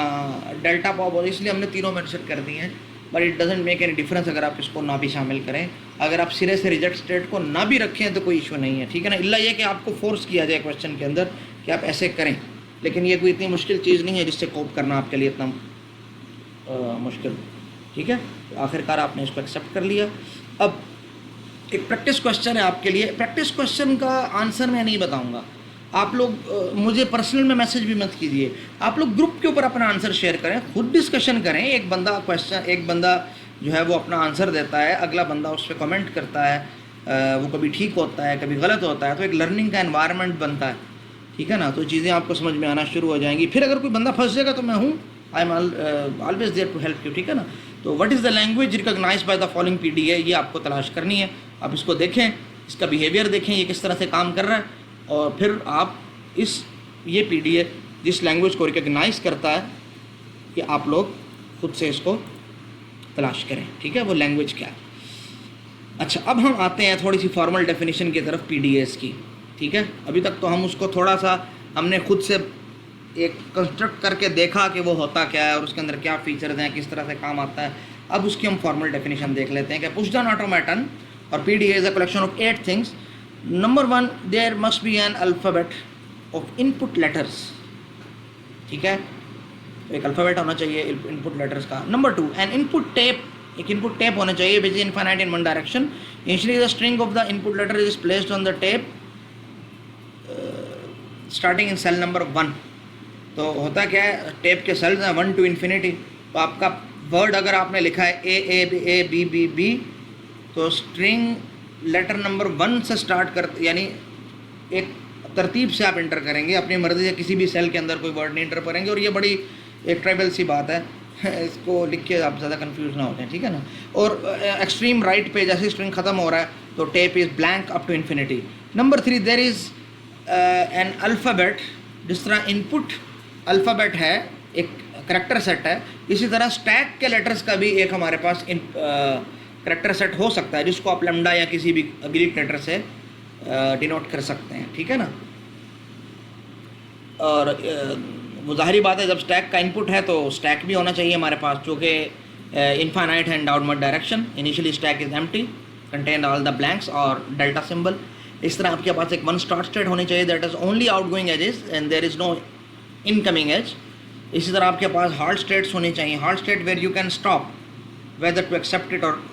डेल्टा पॉप हो, इसलिए हमने तीनों मेंशन कर दिए हैं। But it doesn't make any difference अगर आप इसको ना भी शामिल करें। अगर आप सिरे से रिजेक्ट स्टेट को ना भी रखें तो कोई इशू नहीं है, ठीक है ना। इल्ला ये कि आपको फोर्स किया जाए क्वेश्चन के अंदर कि आप ऐसे करें, लेकिन ये कोई इतनी मुश्किल चीज़ नहीं है जिससे कोप करना आपके लिए इतना मुश्किल, ठीक है। तो आखिरकार आपने इसको एक्सेप्ट कर लिया। अब एक प्रैक्टिस क्वेश्चन है आपके लिए। प्रैक्टिस क्वेश्चन का आंसर मैं नहीं बताऊंगा, आप लोग मुझे पर्सनल में मैसेज भी मत कीजिए। आप लोग ग्रुप के ऊपर अपना आंसर शेयर करें, खुद डिस्कशन करें। एक बंदा जो है वो अपना आंसर देता है, अगला बंदा उस पर कमेंट करता है, वो कभी ठीक होता है कभी गलत होता है, तो एक लर्निंग का एनवायरनमेंट बनता है, ठीक है ना। तो चीज़ें आपको समझ में आना शुरू हो जाएंगी। फिर अगर कोई बंदा फंस जाएगा तो मैं हूँ, I am always there to help you, ठीक है ना। तो what is the language recognized by the following PD है, ये आपको तलाश करनी है। आप इसको देखें, इसका बिहेवियर देखें, ये किस तरह से काम कर रहा है, और फिर आप ये पीडी है जिस लैंग्वेज को रिकॉग्नाइज करता है कि आप लोग खुद से इसको तलाश करें, ठीक है, वो लैंग्वेज क्या है। अच्छा, अब हम आते हैं थोड़ी सी फॉर्मल डेफिनेशन की तरफ पीडीएस की, ठीक है। अभी तक तो हम उसको थोड़ा सा हमने खुद से एक कंस्ट्रक्ट करके देखा कि वो होता क्या है और उसके अंदर क्या फीचर्स हैं, किस तरह से काम आता है। अब उसकी हम फॉर्मल डेफिनेशन देख लेते हैं कि पुश डाउन ऑटोमेटन और PDA is a collection of 8 things. Number 1, there must be an alphabet of input letters, ठीक है, तो एक अल्फ़ाबेट होना चाहिए इनपुट लेटर्स का। नंबर 2, एन इनपुट टेप, एक इनपुट टेप होना चाहिए which is infinite in one direction. Initially the string of the input letter is placed on the tape starting in cell number 1। तो होता क्या है, टेप के सेल्स हैं 1 to infinity। तो आपका वर्ड अगर आपने लिखा है ए बी बी बी, तो स्ट्रिंग लेटर नंबर 1 से स्टार्ट कर, यानी एक तरतीब से आप इंटर करेंगे, अपनी मर्ज़ी से किसी भी सेल के अंदर कोई वर्ड नहीं इंटर करेंगे। और ये बड़ी एक ट्राइबल सी बात है, इसको लिख के आप ज़्यादा कंफ्यूज ना हो जाए, ठीक है ना। और एक्सट्रीम राइट पे जैसे स्ट्रिंग ख़त्म हो रहा है तो tape is blank up to infinity. Number 3, there is an alphabet. जिस तरह इनपुट अल्फ़ाबेट है, एक करैक्टर सेट है, इसी तरह स्टैक के लेटर्स का भी एक हमारे पास करैक्टर सेट हो सकता है, जिसको आप लैम्डा या किसी भी ग्रीक लेटर से डिनोट कर सकते हैं, ठीक है ना। और वो ज़ाहिरी बात है, जब स्टैक का इनपुट है तो स्टैक भी होना चाहिए हमारे पास, जो कि इनफाइनाइट है in downward direction. Initially stack is empty, contain all the blanks और डेल्टा सिंबल। इस तरह आपके पास एक वन स्टार्ट स्टेट होनी चाहिए, that is only outgoing edges and there is no incoming edge. इसी तरह आपके पास हार्ड स्टेट्स होनी चाहिए, halt state where you can stop whether to accept it और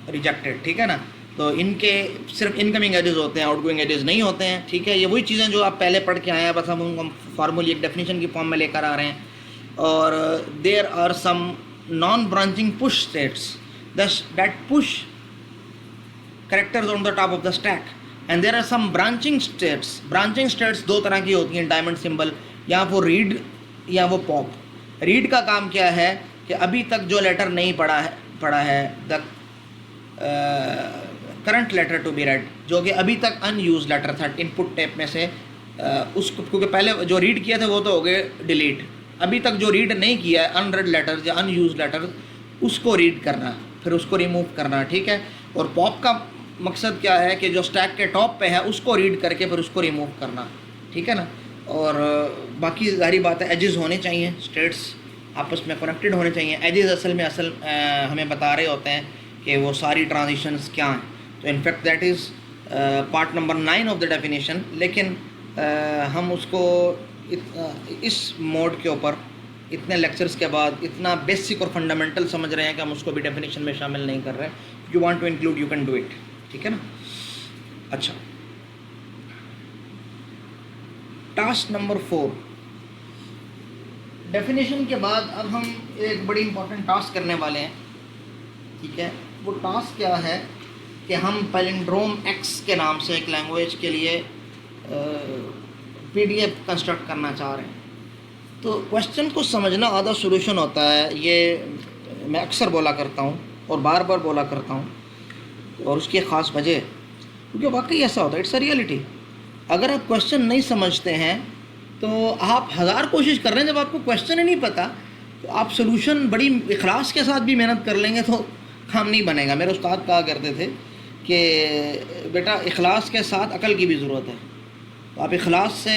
रिजेक्ट इट, ठीक है ना। तो इनके सिर्फ इनकमिंग एजेस होते हैं, आउटगोइंग एजेस नहीं होते हैं, ठीक है। ये वही चीज़ें जो आप पहले पढ़ के आए हैं, बस हम फार्मूली एक डेफिनेशन की फॉर्म में लेकर आ रहे हैं। और there are some non branching push states that push characters on the top of the stack, and there are some branching states. Branching states दो तरह की होती हैं, डायमंड सिंबल, या वो रीड या वो पॉप। रीड का काम क्या है कि अभी तक जो लेटर नहीं पढ़ा है the current letter to be read, जो कि अभी तक अनयूज लेटर था इनपुट टेप में से, उसको, क्योंकि पहले जो रीड किया था वो तो हो गए डिलीट, अभी तक जो रीड नहीं किया है अनरेड लेटर या अनयूज लेटर, उसको रीड करना, फिर उसको रिमूव करना, ठीक है। और पॉप का मकसद क्या है कि जो स्टैक के टॉप पे है उसको रीड करके फिर उसको रिमूव करना, ठीक है ना। और बाकी जाहिर बात है एजेस होने चाहिए, स्टेट्स आपस में कनेक्टेड होने चाहिए। एजेस असल में हमें बता रहे होते हैं कि वो सारी ट्रांजिशंस क्या हैं। तो in fact that is part number 9 of the definition. लेकिन हम उसको इस मोड के ऊपर इतने लेक्चर्स के बाद इतना बेसिक और फंडामेंटल समझ रहे हैं कि हम उसको भी डेफिनेशन में शामिल नहीं कर रहे हैं। You want to include, you can do it, ठीक है ना। अच्छा, टास्क नंबर 4, डेफिनेशन के बाद अब हम एक बड़ी इंपॉर्टेंट टास्क करने वाले हैं, ठीक है। वो टास्क क्या है कि हम पैलिंड्रोम एक्स के नाम से एक लैंग्वेज के लिए पीडीएफ कंस्ट्रक्ट करना चाह रहे हैं। तो क्वेश्चन को समझना आधा सॉल्यूशन होता है, ये मैं अक्सर बोला करता हूँ और बार बार बोला करता हूँ, और उसकी एक ख़ास वजह है, क्योंकि वाकई ऐसा होता है, इट्स अ रियलिटी। अगर आप क्वेश्चन नहीं समझते हैं तो आप हज़ार कोशिश कर रहे हैं, जब आपको क्वेश्चन ही नहीं पता तो आप सोल्यूशन बड़ी इखलास के साथ भी मेहनत कर लेंगे तो काम नहीं बनेगा। मेरे उस्ताद कहा करते थे कि बेटा इखलास के साथ अकल की भी ज़रूरत है। तो आप इखलास से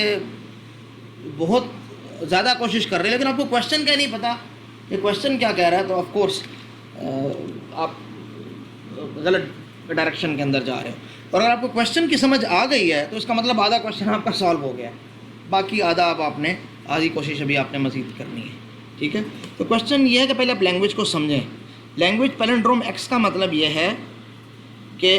बहुत ज़्यादा कोशिश कर रहे हैं, लेकिन आपको क्वेश्चन क्या नहीं पता, ये क्वेश्चन क्या कह रहा है, तो ऑफ कोर्स आप गलत डायरेक्शन के अंदर जा रहे हो। और अगर आपको क्वेश्चन की समझ आ गई है तो इसका मतलब आधा क्वेश्चन आपका सॉल्व हो गया, बाकी आधा अब आपने आधी कोशिश अभी आपने मज़ीद करनी है, ठीक है। तो क्वेश्चन ये है कि पहले आप लैंग्वेज को समझें। लैंग्वेज पैलिंड्रोम एक्स का मतलब ये है कि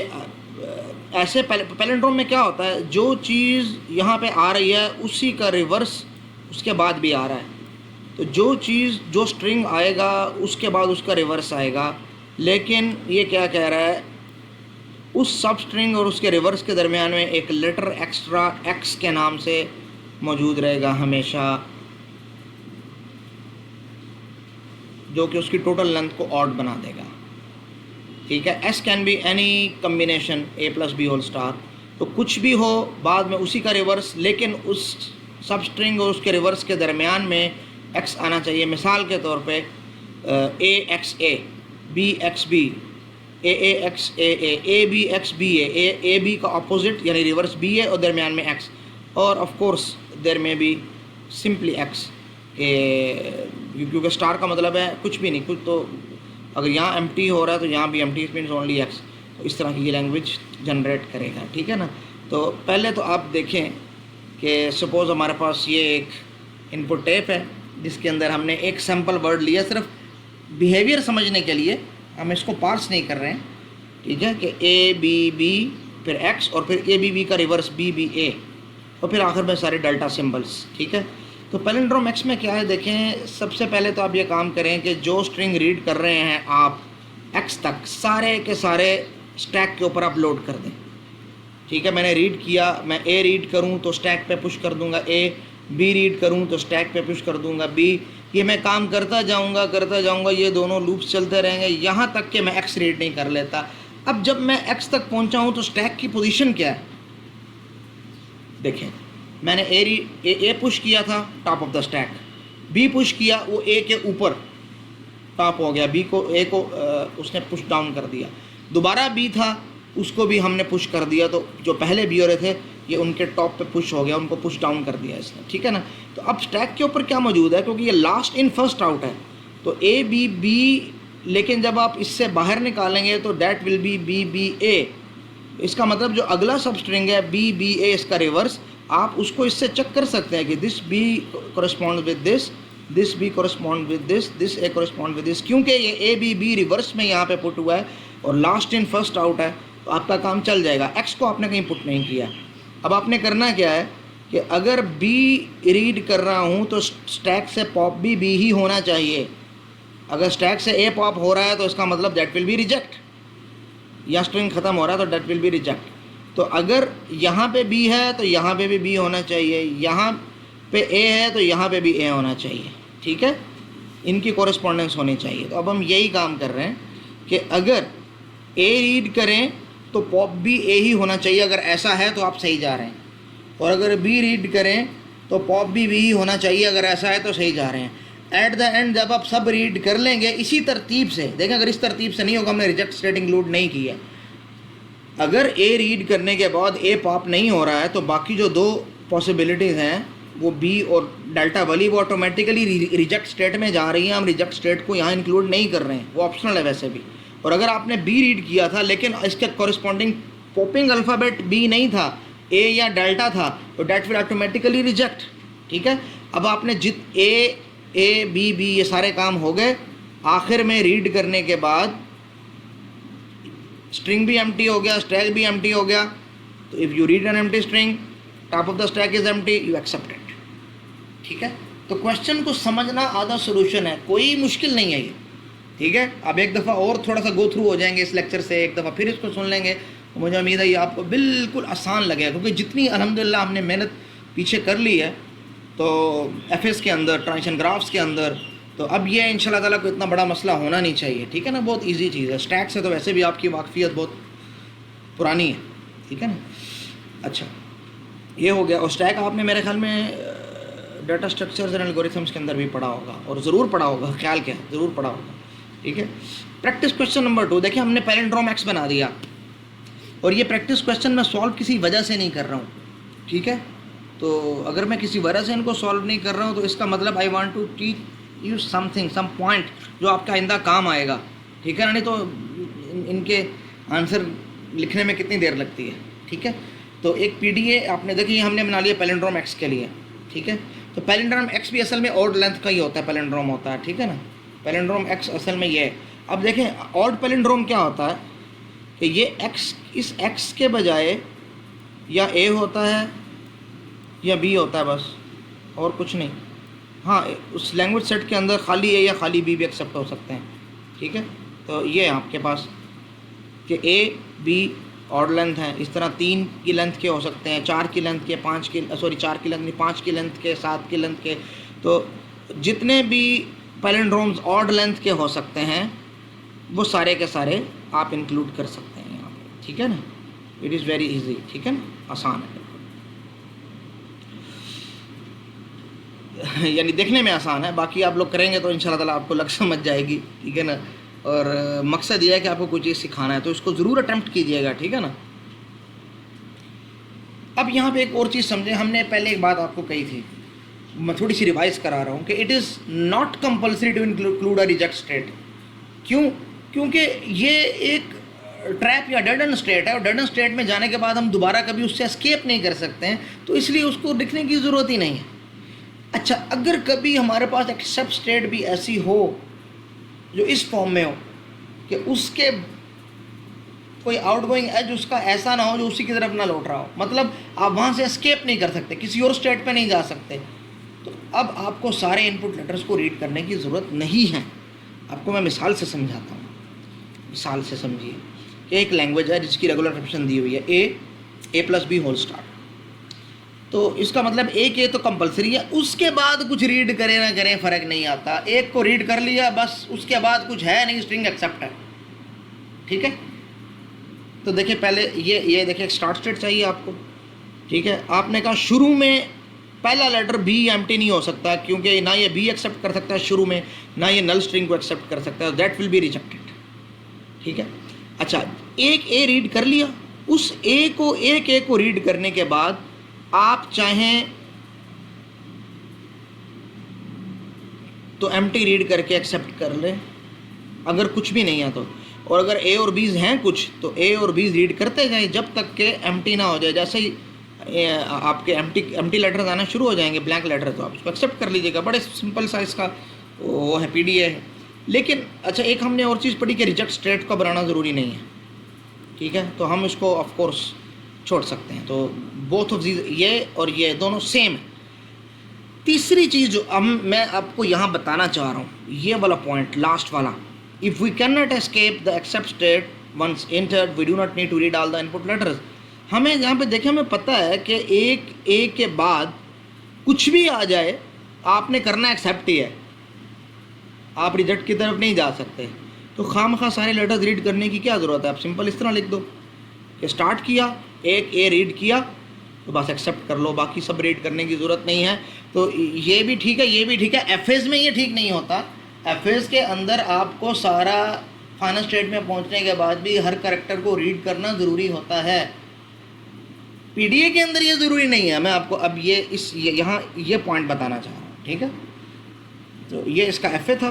ऐसे पैलिंड्रोम में क्या होता है, जो चीज़ यहाँ पे आ रही है उसी का रिवर्स उसके बाद भी आ रहा है। तो जो स्ट्रिंग आएगा उसके बाद उसका रिवर्स आएगा, लेकिन ये क्या कह रहा है, उस सब स्ट्रिंग और उसके रिवर्स के दरमियान में एक लेटर एक्स्ट्रा एक्स के नाम से मौजूद रहेगा हमेशा, जो कि उसकी टोटल लेंथ को ऑड बना देगा, ठीक है। S can be any combination a+b whole star, तो कुछ भी हो बाद में उसी का रिवर्स, लेकिन उस सब स्ट्रिंग और उसके रिवर्स के दरमियान में एक्स आना चाहिए। मिसाल के तौर पे a(x)a, b(x)b, a(x)a)a, a(b)(x)b)a, a(b) का अपोजिट यानी रिवर्स b है और दरमियान में x, और ऑफ कोर्स देयर में बी सिंपली x, क्योंकि स्टार का मतलब है कुछ भी नहीं, कुछ तो अगर यहाँ एम्प्टी हो रहा है तो यहाँ भी एम्प्टी, मीन्स ओनली x। तो इस तरह की ये लैंग्वेज जनरेट करेगा, ठीक है ना। तो पहले तो आप देखें कि सपोज़ हमारे पास ये एक इनपुट टेप है जिसके अंदर हमने एक सैम्पल वर्ड लिया, सिर्फ बिहेवियर समझने के लिए, हम इसको पार्स नहीं कर रहे हैं, ठीक है, कि a(b)(b) फिर x और फिर a(b)(b) का रिवर्स b(b)(a) और फिर आखिर में सारे डेल्टा सिंबल्स, ठीक है। तो पैलिंड्रोम एक्स में क्या है, देखें, सबसे पहले तो आप ये काम करें कि जो स्ट्रिंग रीड कर रहे हैं आप x तक, सारे के सारे स्टैक के ऊपर आप लोड कर दें, ठीक है, मैंने रीड किया, मैं ए रीड करूं तो स्टैक पे पुश कर दूंगा ए, बी रीड करूं तो स्टैक पे पुश कर दूंगा बी। ये मैं काम करता जाऊंगा, ये दोनों लूप्स चलते रहेंगे यहाँ तक कि मैं एक्स रीड नहीं कर लेता। अब जब मैं एक्स तक पहुंचा हूं तो स्टैक की पोजीशन क्या है, देखें मैंने ए पुश किया था top of the stack, B push किया वो ए के ऊपर टॉप हो गया, बी को ए को उसने पुश डाउन कर दिया, दोबारा बी था उसको भी हमने पुश कर दिया, तो जो पहले बी हो रहे थे ये उनके टॉप पे पुश हो गया, उनको पुश डाउन कर दिया इसने, ठीक है ना। तो अब स्टैक के ऊपर क्या मौजूद है, क्योंकि ये लास्ट इन फर्स्ट आउट है तो ए बी बी, लेकिन जब आप इससे बाहर निकालेंगे तो that will be b b a. इसका मतलब जो अगला सब स्ट्रिंग है बी बी ए, इसका रिवर्स आप उसको इससे चेक कर सकते हैं कि this B correspond with this B correspond with this A correspond with this, क्योंकि ये ए बी बी रिवर्स में यहाँ पे पुट हुआ है और लास्ट इन फर्स्ट आउट है, तो आपका काम चल जाएगा। एक्स को आपने कहीं पुट नहीं किया। अब आपने करना क्या है कि अगर बी रीड कर रहा हूँ तो स्टैक से पॉप भी बी ही होना चाहिए, अगर स्टैक से ए पॉप हो रहा है तो इसका मतलब दैट विल बी रिजेक्ट, या स्ट्रिंग ख़त्म हो रहा है तो दैट विल बी रिजेक्ट। तो अगर यहाँ पे बी है तो यहाँ पे भी बी होना चाहिए, यहाँ पे ए है तो यहाँ पे भी ए होना चाहिए, ठीक है, इनकी कोरेस्पॉन्डेंस होनी चाहिए। तो अब हम यही काम कर रहे हैं कि अगर ए रीड करें तो पॉप भी ए ही होना चाहिए, अगर ऐसा है तो आप सही जा रहे हैं, और अगर बी रीड करें तो पॉप भी बी ही होना चाहिए, अगर ऐसा है तो सही जा रहे हैं। एट द एंड जब आप सब रीड कर लेंगे इसी तरतीब से, देखें अगर इस तरतीब से नहीं होगा, हमने रिजेक्ट स्टेट इंक्लूड नहीं किया, अगर ए रीड करने के बाद ए पॉप नहीं हो रहा है तो बाकी जो दो पॉसिबिलिटीज़ हैं वो बी और डेल्टा वाली वो ऑटोमेटिकली रिजेक्ट स्टेट में जा रही हैं, हम रिजेक्ट स्टेट को यहाँ इंक्लूड नहीं कर रहे हैं, वो ऑप्शनल है वैसे भी। और अगर आपने बी रीड किया था लेकिन इसके कॉरस्पॉन्डिंग पॉपिंग अल्फ़ाबेट बी नहीं था, ए या डेल्टा था, तो डेट विल ऑटोमेटिकली रिजेक्ट, ठीक है। अब आपने ए बी बी ये सारे काम हो गए, आखिर में रीड करने के बाद स्ट्रिंग भी एम्प्टी हो गया, स्टैक भी एम्प्टी हो गया, तो if you read an empty string top of the stack is empty, you accept it, ठीक है। तो क्वेश्चन को समझना आधा सोल्यूशन है, कोई मुश्किल नहीं है ये, ठीक है। अब एक दफ़ा और थोड़ा सा गो थ्रू हो जाएंगे इस लेक्चर से, एक दफ़ा फिर इसको सुन लेंगे, तो मुझे उम्मीद है ये आपको बिल्कुल आसान लगेगा, क्योंकि जितनी अल्हम्दुलिल्लाह हमने मेहनत पीछे कर ली है तो एफएस के अंदर, ट्रांजिशन ग्राफ्स के अंदर, तो अब ये इंशाल्लाह ताला को इतना बड़ा मसला होना नहीं चाहिए, ठीक है ना। बहुत इजी चीज़ है, स्टैक से तो वैसे भी आपकी वाकफियत बहुत पुरानी है, ठीक है ना। अच्छा ये हो गया, और स्टैक आपने मेरे ख्याल में डाटा स्ट्रक्चर्स एंड एल्गोरिथम्स के अंदर भी पढ़ा होगा, और ज़रूर पढ़ा होगा, ख्याल क्या है, ज़रूर पढ़ा होगा, ठीक है। प्रैक्टिस क्वेश्चन नंबर 2, देखिए हमने पैलिंड्रोम एक्स बना दिया, और ये प्रैक्टिस क्वेश्चन मैं सॉल्व किसी वजह से नहीं कर रहा हूँ, ठीक है। तो अगर मैं किसी वजह से इनको सॉल्व नहीं कर रहा हूँ तो इसका मतलब I want to teach you something, some point जो आपका आइंदा काम आएगा, ठीक है ना। नहीं तो इनके आंसर लिखने में कितनी देर लगती है, ठीक है। तो एक पीडीए आपने देखिए हमने बना लिया पैलिंड्रोम एक्स के लिए, ठीक है। तो पैलिंड्रोम एक्स भी असल में ऑड लेंथ का ही होता है, पैलिंड्रोम होता है, ठीक है ना। पैलिंड्रोम एक्स असल में ये है। अब देखें ऑड पैलिंड्रोम क्या होता है कि ये एक्स, इस एक्स के बजाय या ए होता है या बी होता है, बस और कुछ नहीं। हाँ, उस लैंग्वेज सेट के अंदर खाली ए या खाली बी भी एक्सेप्ट हो सकते हैं, ठीक है। तो ये आपके पास कि ए बी ऑड लेंथ है, इस तरह 3 की लेंथ के हो सकते हैं, 4 की लेंथ के, 5 की, सॉरी 4 की लेंथ नहीं, 5 की लेंथ के, 7 की लेंथ के। तो जितने भी पैलिंड्रोम्स ऑड लेंथ के हो सकते हैं वो सारे के सारे आप इंक्लूड कर सकते हैं यहाँ पे, ठीक है ना। इट इज़ वेरी इजी, ठीक है ना, आसान है यानी देखने में आसान है, बाकी आप लोग करेंगे तो इंशाल्लाह ताला आपको लग समझ जाएगी, ठीक है ना। और मकसद ये है कि आपको कोई चीज़ सिखाना है तो इसको ज़रूर अटेम्प्ट कीजिएगा, ठीक है ना। अब यहाँ पे एक और चीज़ समझें, हमने पहले एक बात आपको कही थी, मैं थोड़ी सी रिवाइज करा रहा हूँ कि it is not compulsory to include a reject state. क्यों? क्योंकि ये एक ट्रैप या डेड एंड स्टेट है, और डेड एंड स्टेट में जाने के बाद हम दोबारा कभी उससे एस्केप नहीं कर सकते हैं, तो इसलिए उसको लिखने की ज़रूरत ही नहीं है। अच्छा, अगर कभी हमारे पास एक्सेप्ट स्टेट भी ऐसी हो जो इस फॉर्म में हो कि उसके कोई आउटगोइंग एज उसका ऐसा ना हो जो उसी की तरफ ना लौट रहा हो, मतलब आप वहाँ से एस्केप नहीं कर सकते, किसी और स्टेट पे नहीं जा सकते, तो अब आपको सारे इनपुट लेटर्स को रीड करने की ज़रूरत नहीं है। आपको मैं मिसाल से समझाता हूँ, मिसाल से समझिए कि एक लैंग्वेज है जिसकी रेगुलर एक्सप्रेशन दी हुई है ए a+b होल स्टार। तो इसका मतलब एक ए तो कंपलसरी है, उसके बाद कुछ रीड करें ना करें फ़र्क नहीं आता, एक को रीड कर लिया बस, उसके बाद कुछ है नहीं, स्ट्रिंग एक्सेप्ट है। ठीक है, तो देखिए पहले ये देखिए स्टार्ट स्टेट चाहिए आपको। ठीक है, आपने कहा शुरू में पहला लेटर बी एम्प्टी नहीं हो सकता, क्योंकि ना ये बी एक्सेप्ट कर सकता है शुरू में, ना ये नल स्ट्रिंग को एक्सेप्ट कर सकता है, दैट विल बी रिजेक्टेड। ठीक है, अच्छा एक ए रीड कर लिया, उस एक ए को रीड करने के बाद आप चाहें तो एम्प्टी रीड करके एक्सेप्ट कर लें अगर कुछ भी नहीं है तो, और अगर ए और बीज हैं कुछ तो ए और बीज रीड करते जाएं जब तक के एम्प्टी ना हो जाए। जैसे ही आपके एम्प्टी लेटर्स आना शुरू हो जाएंगे, ब्लैंक लेटर, तो आप उसको एक्सेप्ट कर लीजिएगा। बड़े सिंपल सा इसका वो है, पीडीए है। लेकिन अच्छा एक हमने और चीज़ पढ़ी कि रिजेक्ट स्टेट को बनाना ज़रूरी नहीं है। ठीक है, तो हम इसको ऑफ कोर्स छोड़ सकते हैं। तो बोथ ऑफ दीज, ये और ये दोनों सेम है। तीसरी चीज़ जो मैं आपको यहाँ बताना चाह रहा हूँ, ये वाला पॉइंट लास्ट वाला, if we can not escape the accept state once entered we do not need to read all the input letters. हमें यहाँ पे देखें, हमें पता है कि एक ए के बाद कुछ भी आ जाए आपने करना एक्सेप्ट ही है, आप रिजेक्ट की तरफ नहीं जा सकते। तो खामखा सारे लेटर्स रीड करने की क्या ज़रूरत है, आप सिंपल इस तरह लिख दो कि स्टार्ट किया, एक ए रीड किया तो बस एक्सेप्ट कर लो, बाकी सब रीड करने की ज़रूरत नहीं है। तो ये भी ठीक है, ये भी ठीक है। एफएज में ये ठीक नहीं होता, एफएज के अंदर आपको सारा फाइनल स्टेट में पहुंचने के बाद भी हर कैरेक्टर को रीड करना ज़रूरी होता है। पीडीए के अंदर ये ज़रूरी नहीं है। मैं आपको अब यहाँ ये पॉइंट बताना चाह रहा हूँ। ठीक है, तो ये इसका एफए था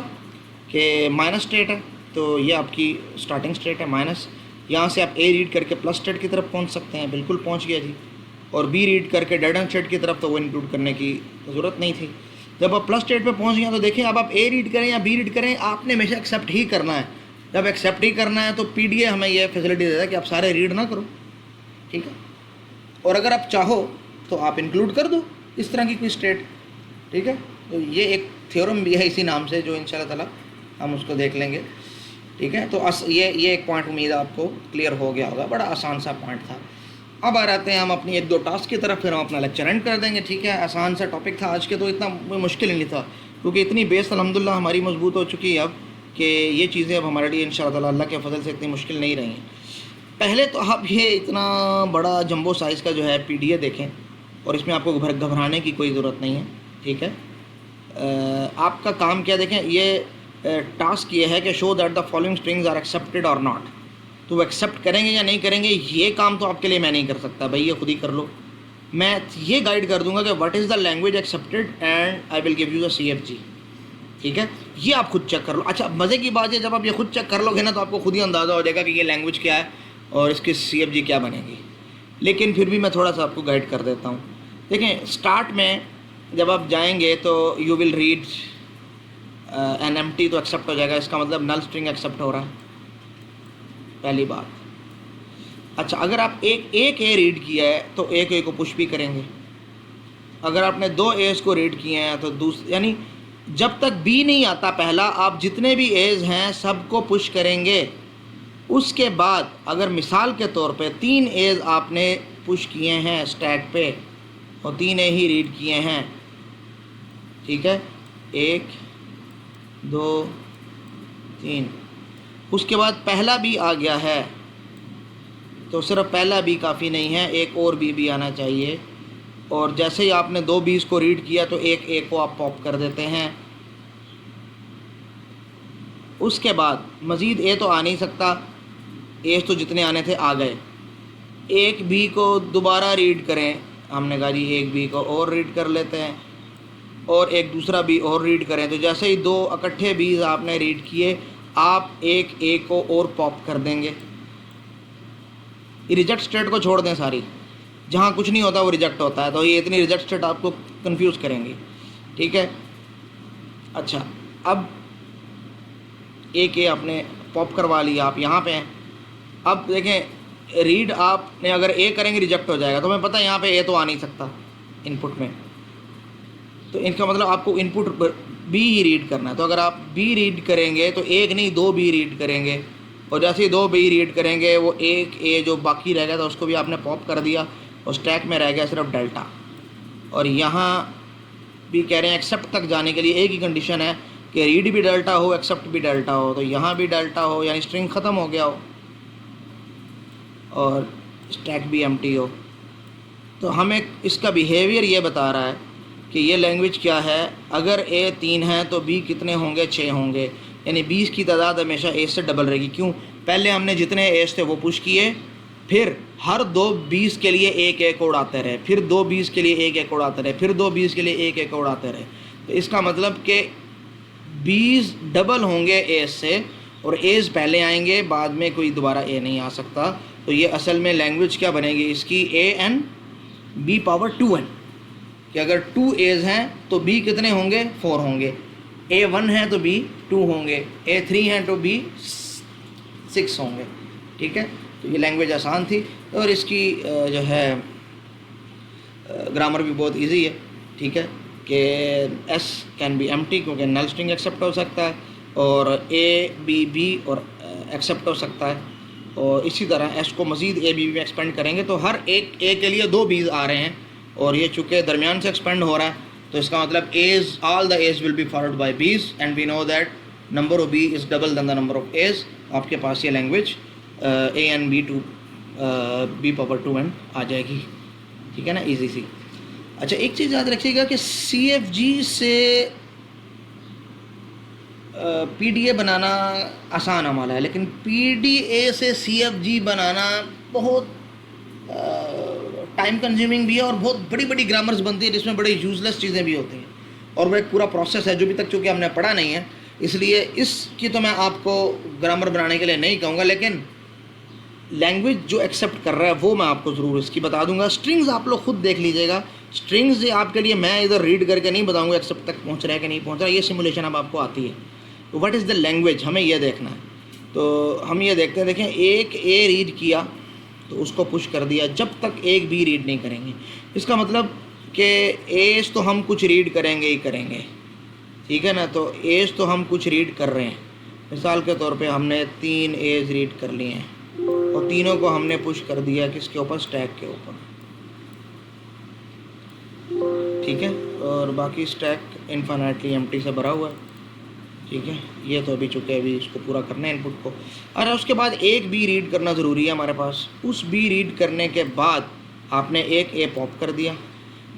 कि माइनस स्टेट है, तो ये आपकी स्टार्टिंग स्टेट है माइनस। यहाँ से आप ए रीड करके प्लस स्टेट की तरफ पहुँच सकते हैं, बिल्कुल पहुँच गया जी। और बी रीड करके डेड एंड स्टेट की तरफ, तो वो इंक्लूड करने की ज़रूरत नहीं थी। जब आप प्लस स्टेट पे पहुँच गए तो देखें, अब आप ए रीड करें या बी रीड करें, आपने हमेशा एक्सेप्ट ही करना है। जब एक्सेप्ट ही करना है तो पीडीए हमें यह फैसिलिटी देता है कि आप सारे रीड ना करो। ठीक है, और अगर आप चाहो तो आप इंक्लूड कर दो इस तरह की कोई स्टेट। ठीक है, तो ये एक थ्योरम भी है इसी नाम से, जो इंशाल्लाह ताला हम उसको देख लेंगे। ठीक है, तो ये एक पॉइंट उम्मीद आपको क्लियर हो गया होगा, बड़ा आसान सा पॉइंट था। अब आ जाते हैं हम अपनी एक दो टास्क की तरफ, फिर हम अपना लेक्चर एंड कर देंगे। ठीक है, आसान सा टॉपिक था आज के, तो इतना मुश्किल ही नहीं था, क्योंकि इतनी बेस अल्हम्दुलिल्लाह हमारी मजबूत हो चुकी है अब कि ये चीज़ें अब हमारे लिए इंशाअल्लाह ताला अल्लाह के फजल से इतनी मुश्किल नहीं रही हैं। पहले तो आप ये इतना बड़ा जंबो साइज़ का जो है पीडीए देखें, और इसमें आपको घबराने की कोई ज़रूरत नहीं है। ठीक है, आपका काम क्या देखें, ये टास्क ये है कि show that the following strings are accepted और नॉट। तो वो एक्सेप्ट करेंगे या नहीं करेंगे, ये काम तो आपके लिए मैं नहीं कर सकता भाई, ये खुद ही कर लो। मैं ये गाइड कर दूंगा कि what is the language accepted and I will give you the CFG। ठीक है, ये आप खुद चेक कर लो। अच्छा मज़े की बात है, जब आप ये खुद चेक कर लोगे ना, तो आपको खुद ही अंदाज़ा हो जाएगा कि ये लैंग्वेज क्या है और इसकी CFG क्या बनेगी। लेकिन फिर भी मैं थोड़ा सा आपको गाइड कर देता हूँ। देखें, स्टार्ट में जब आप जाएंगे तो you will read an empty, तो एक्सेप्ट हो जाएगा, इसका मतलब नल स्ट्रिंग एक्सेप्ट हो रहा है, पहली बात। अच्छा, अगर आप एक ए रीड किया है तो एक ए को पुश भी करेंगे। अगर आपने दो एज को रीड किए हैं तो दूसरे, यानी जब तक बी नहीं आता पहला, आप जितने भी एज हैं सबको पुश करेंगे। उसके बाद अगर मिसाल के तौर पे 3 एज आपने पुश किए हैं स्टैक पे और 3 ए ही रीड किए हैं, ठीक है, 1 2 3, उसके बाद पहला बी आ गया है, तो सिर्फ पहला बी काफ़ी नहीं है, एक और बी भी आना चाहिए। और जैसे ही आपने 2 बीस को रीड किया तो एक ए को आप पॉप कर देते हैं। उसके बाद मज़ीद ए तो आ नहीं सकता, एज तो जितने आने थे आ गए। एक बी को दोबारा रीड करें, हमने कहा जी एक बी को और रीड कर लेते हैं, और एक दूसरा बी और रीड करें। तो जैसे ही 2 इकट्ठे बीज आपने रीड किए, आप एक ए को और पॉप कर देंगे। रिजेक्ट स्टेट को छोड़ दें सारी, जहाँ कुछ नहीं होता वो रिजेक्ट होता है, तो ये इतनी रिजेक्ट स्टेट आपको कंफ्यूज करेंगी। ठीक है, अच्छा अब एक ए आपने पॉप करवा लिया, आप यहाँ पे हैं। अब देखें, रीड आपने अगर ए करेंगे रिजेक्ट हो जाएगा, तो हमें पता है यहाँ पे ए तो आ नहीं सकता इनपुट में, तो इनका मतलब आपको इनपुट बी ही रीड करना है। तो अगर आप बी रीड करेंगे तो एक नहीं 2 बी रीड करेंगे, और जैसे ही 2 बी रीड करेंगे वो एक ए जो बाकी रह गया था उसको भी आपने पॉप कर दिया और स्टैक में रह गया सिर्फ डेल्टा। और यहाँ भी कह रहे हैं एक्सेप्ट तक जाने के लिए एक ही कंडीशन है कि रीड भी डेल्टा हो, एक्सेप्ट भी डेल्टा हो। तो यहाँ भी डेल्टा हो यानी स्ट्रिंग ख़त्म हो गया हो और स्टैक भी एम्प्टी हो। तो हमें इसका बिहेवियर ये बता रहा है कि ये लैंग्वेज क्या है। अगर ए 3 है तो बी कितने होंगे, 6 होंगे, यानी 20 की तादाद हमेशा ए से डबल रहेगी। क्यों? पहले हमने जितने एज थे वो पुश किए, फिर हर 2 20 के लिए एक कोड आते रहे, फिर 2 20 के लिए एक कोड आते रहे, फिर 2 20 के लिए एक कोड आते रहे। तो इसका मतलब कि 20 डबल होंगे एज से और एज पहले आएंगे, बाद में कोई दोबारा ए नहीं आ सकता। तो ये असल में लैंग्वेज क्या बनेगी इसकी, AN B⁻2n, कि अगर 2 एज हैं तो B कितने होंगे, 4 होंगे, A1 है तो B 2 होंगे, A3 हैं तो B 6 होंगे। ठीक है, तो ये लैंग्वेज आसान थी और इसकी जो है ग्रामर भी बहुत इजी है। ठीक है, कि S कैन बी एम्प्टी क्योंकि नल स्ट्रिंग एक्सेप्ट हो सकता है, और A B B और एक्सेप्ट हो सकता है। और इसी तरह S को मज़ीद A B में एक्सपेंड करेंगे तो हर एक A के लिए 2 B's आ रहे हैं, और ये चूँकि दरमियान से एक्सपेंड हो रहा है तो इसका मतलब A's, all the A's will be followed by B's and we know that number of B is double than the number of A's। आपके पास ये लैंग्वेज AN B⁻2n आ जाएगी। ठीक है ना, इजी सी। अच्छा, एक चीज़ याद रखिएगा कि CFG से PDA बनाना आसान हमारा है, लेकिन PDA से CFG बनाना बहुत टाइम कंज्यूमिंग भी है और बहुत बड़ी बड़ी ग्रामर्स बनती है जिसमें बड़े यूज़लेस चीज़ें भी होती हैं, और वो एक पूरा प्रोसेस है जो भी तक चूँकि हमने पढ़ा नहीं है, इसलिए इसकी तो मैं आपको ग्रामर बनाने के लिए नहीं कहूँगा, लेकिन लैंग्वेज जो एक्सेप्ट कर रहा है वो मैं आपको ज़रूर इसकी बता दूंगा। स्ट्रिंग्स आप लोग खुद देख लीजिएगा, स्ट्रिंग्स आपके लिए मैं इधर रीड करके नहीं बताऊंगा एक्सेप्ट तक पहुंच रहा है कि नहीं पहुंच रहा है, ये सिमुलेशन अब आपको आती है। तो व्हाट इज़ द लैंग्वेज, हमें ये देखना है। तो हम ये देखते हैं, देखें एक ए रीड किया तो उसको पुश कर दिया जब तक एक बी रीड नहीं करेंगे। इसका मतलब कि एज तो हम कुछ रीड करेंगे ही करेंगे, ठीक है ना। तो एज तो हम कुछ रीड कर रहे हैं, मिसाल के तौर पे हमने 3 एज रीड कर लिए हैं और तीनों को हमने पुश कर दिया किसके ऊपर, स्टैक के ऊपर। ठीक है, और बाकी स्टैक इनफाइनाइटली एम्प्टी से भरा हुआ है। ठीक है, ये तो अभी चुके, अभी इसको पूरा करना है इनपुट को। और उसके बाद एक बी रीड करना ज़रूरी है हमारे पास। उस बी रीड करने के बाद आपने एक ए पॉप कर दिया,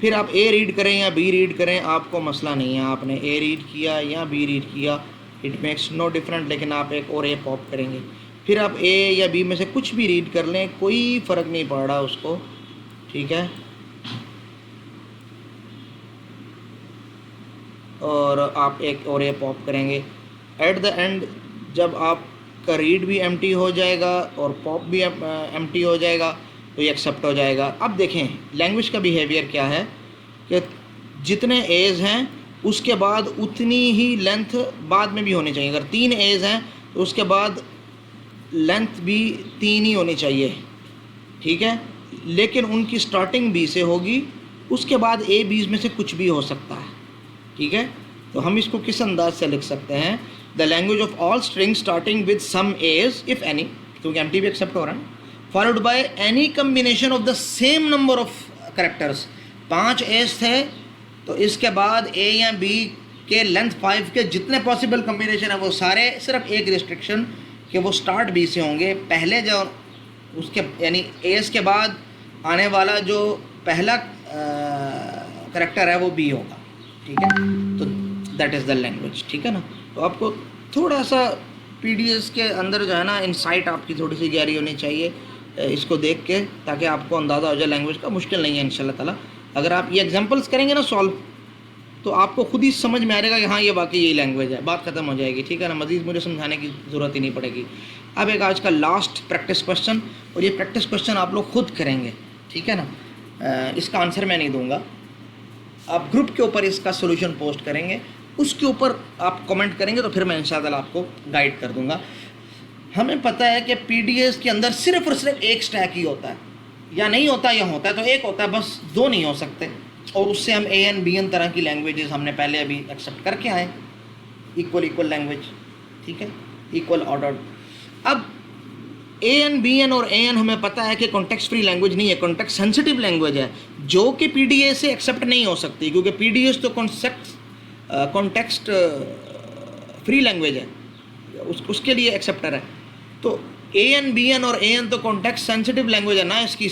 फिर आप ए रीड करें या बी रीड करें आपको मसला नहीं है, आपने ए रीड किया या बी रीड किया, इट मेक्स नो डिफरेंट, लेकिन आप एक और ए पॉप करेंगे। फिर आप ए या बी में से कुछ भी रीड कर लें, कोई फ़र्क नहीं पड़ रहा उसको। ठीक है, और आप एक और ए पॉप करेंगे। एट द एंड जब आपका रीड भी एम्प्टी हो जाएगा और पॉप भी एम्प्टी हो जाएगा तो ये एक्सेप्ट हो जाएगा। अब देखें लैंग्वेज का बिहेवियर क्या है कि जितने एज हैं उसके बाद उतनी ही लेंथ बाद में भी होनी चाहिए। अगर 3 एज हैं तो उसके बाद लेंथ भी 3 ही होनी चाहिए। ठीक है, लेकिन उनकी स्टार्टिंग बी से होगी, उसके बाद ए बीज में से कुछ भी हो सकता है। ठीक है, तो हम इसको किस अंदाज से लिख सकते हैं, the language of all string starting with some A's if any, क्योंकि एम्प्टी भी एक्सेप्ट हो रहा है, followed by any combination of the same number of characters. 5 A's थे तो इसके बाद ए या बी के लेंथ 5 के जितने पॉसिबल कम्बिनेशन है वो सारे, सिर्फ एक रिस्ट्रिक्शन कि वो स्टार्ट बी से होंगे। पहले जो उसके यानी एज के बाद आने वाला जो पहला करेक्टर है वो बी होगा। ठीक है, तो दैट इज़ द लैंग्वेज। ठीक है ना, तो आपको थोड़ा सा पीडीएस के अंदर जो है ना इनसाइट आपकी थोड़ी सी गहरी होनी चाहिए इसको देख के, ताकि आपको अंदाज़ा हो जाए लैंग्वेज का। मुश्किल नहीं है इंशाल्लाह ताला। अगर आप ये एग्जांपल्स करेंगे ना सॉल्व, तो आपको खुद ही समझ में आ जाएगा कि हाँ ये वाकई यही लैंग्वेज है, बात ख़त्म हो जाएगी। ठीक है ना, मज़ीद मुझे समझाने की ज़रूरत ही नहीं पड़ेगी। अब एक आज का लास्ट प्रैक्टिस क्वेश्चन, और ये प्रैक्टिस क्वेश्चन आप लोग खुद करेंगे। ठीक है ना, इसका आंसर मैं नहीं दूँगा, आप ग्रुप के ऊपर इसका सोल्यूशन पोस्ट करेंगे, उसके ऊपर आप कमेंट करेंगे तो फिर मैं इंशाल्लाह आपको गाइड कर दूंगा। हमें पता है कि पीडीएस के अंदर सिर्फ और सिर्फ एक स्टैक ही होता है, या नहीं होता या होता है, तो एक होता है बस, 2 नहीं हो सकते। और उससे हम AN BN तरह की लैंग्वेजेस हमने पहले अभी एक्सेप्ट करके आए, इक्वल लैंग्वेज। ठीक है, इक्वल ऑर्डर। अब AN, BN और AN हमें पता है कि कॉन्टेक्स्ट फ्री लैंग्वेज नहीं है, कॉन्टेक्स्ट सेंसिटिव लैंग्वेज है, जो कि PDA से एक्सेप्ट नहीं हो सकती, क्योंकि PDA तो कॉन्टेक्स्ट फ्री लैंग्वेज है, उसके लिए एक्सेप्टर है। तो AN, BN और AN तो कॉन्टेक्स्ट सेंसिटिव लैंग्वेज है ना, इसकी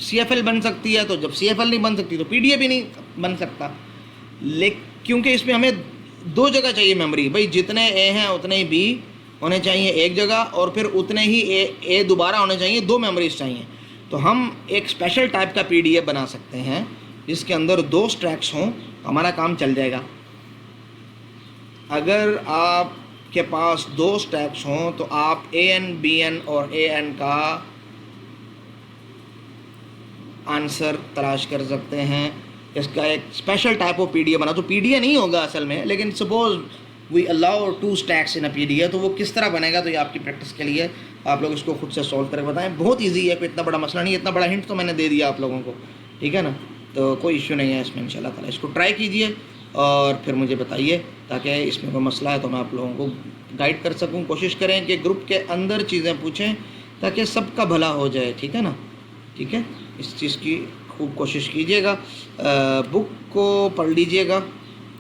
CFL बन सकती है, तो जब CFL नहीं बन सकती तो PDA भी नहीं बन सकता। क्योंकि इसमें हमें दो जगह चाहिए मेमोरी, भाई जितने A हैं उतने ही B होने चाहिए एक जगह, और फिर उतने ही A दोबारा होने चाहिए, दो मेमोरीज चाहिए। तो हम एक स्पेशल टाइप का PDA बना सकते हैं जिसके अंदर दो स्टैक्स हों, हमारा काम चल जाएगा। अगर आपके पास दो स्टैक्स हों तो आप AN, BN और AN का आंसर तलाश कर सकते हैं। इसका एक स्पेशल टाइप ऑफ PDA बना, तो PDA नहीं होगा असल में, लेकिन suppose we allow 2 stacks in a PDA, तो वो किस तरह बनेगा, तो ये आपकी प्रैक्टिस के लिए आप लोग इसको खुद से सॉल्व करके बताएं। बहुत इजी है, कोई इतना बड़ा मसला नहीं है, इतना बड़ा हिंट तो मैंने दे दिया आप लोगों को, ठीक है ना, तो कोई इश्यू नहीं है इसमें इंशाल्लाह ताला। इसको ट्राई कीजिए और फिर मुझे बताइए, ताकि इसमें कोई मसला है तो मैं आप लोगों को गाइड कर सकूँ। कोशिश करें कि ग्रुप के अंदर चीज़ें पूछें ताकि सबका भला हो जाए, ठीक है ना, ठीक है, इस चीज़ की खूब कोशिश कीजिएगा। बुक को पढ़ लीजिएगा,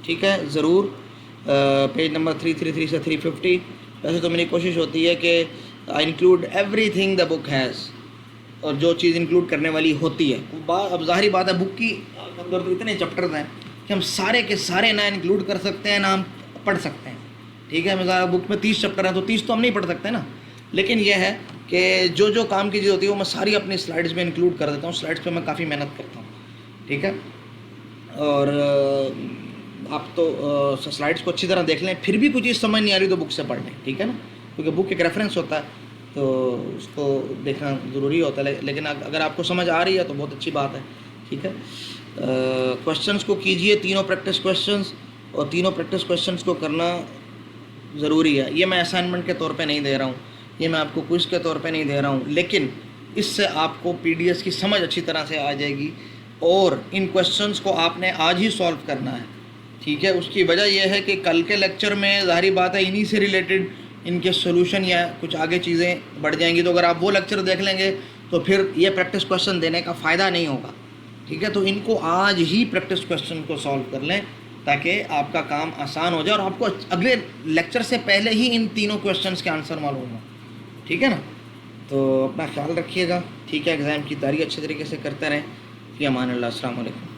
ठीक है, ज़रूर। पेज नंबर 333 से 350। वैसे तो मेरी कोशिश होती है कि I include everything the book has, और जो चीज़ इंक्लूड करने वाली होती है। अब ज़ाहिर बात है, बुक की अंदर तो इतने चैप्टर्स हैं कि हम सारे के सारे ना इंक्लूड कर सकते हैं ना हम पढ़ सकते हैं, ठीक है। मैं बुक में 30 चैप्टर हैं तो 30 तो हम नहीं पढ़ सकते ना, लेकिन यह है कि जो जो काम की चीज़ होती है वो मैं सारी अपनी स्लाइड्स में इंक्लूड कर देता हूँ। स्लाइड्स पे मैं काफ़ी मेहनत करता हूँ, ठीक है। और आप तो स्लाइड्स को अच्छी तरह देख लें, फिर भी कुछ चीज़ समझ नहीं आ रही तो बुक से पढ़ लें, ठीक है ना, क्योंकि बुक एक रेफरेंस होता है तो उसको देखना ज़रूरी होता है। लेकिन अगर आपको समझ आ रही है तो बहुत अच्छी बात है, ठीक है। क्वेश्चंस को कीजिए, तीनों प्रैक्टिस क्वेश्चंस, और तीनों प्रैक्टिस क्वेश्चंस को करना ज़रूरी है। ये मैं असाइनमेंट के तौर पे नहीं दे रहा हूँ, ये मैं आपको क्विज़ के तौर पे नहीं दे रहा हूँ, लेकिन इससे आपको PDS की समझ अच्छी तरह से आ जाएगी, और इन क्वेश्चंस को आपने आज ही सॉल्व करना है, ठीक है। उसकी वजह यह है कि कल के लेक्चर में ज़ाहिर बात है इन्हीं से रिलेटेड इनके सोल्यूशन या कुछ आगे चीज़ें बढ़ जाएंगी, तो अगर आप वो लेक्चर देख लेंगे तो फिर ये प्रैक्टिस क्वेश्चन देने का फ़ायदा नहीं होगा, ठीक है। तो इनको आज ही प्रैक्टिस क्वेश्चन को सॉल्व कर लें ताकि आपका काम आसान हो जाए और आपको अगले लेक्चर से पहले ही इन तीनों क्वेश्चंस के आंसर मालूम हो, ठीक है ना। तो अपना ख्याल रखिएगा, ठीक है। एग्ज़ाम की तैयारी अच्छे तरीके से करते रहें। फ़ी अमान अल्लाह, अस्सलाम वालेकुम।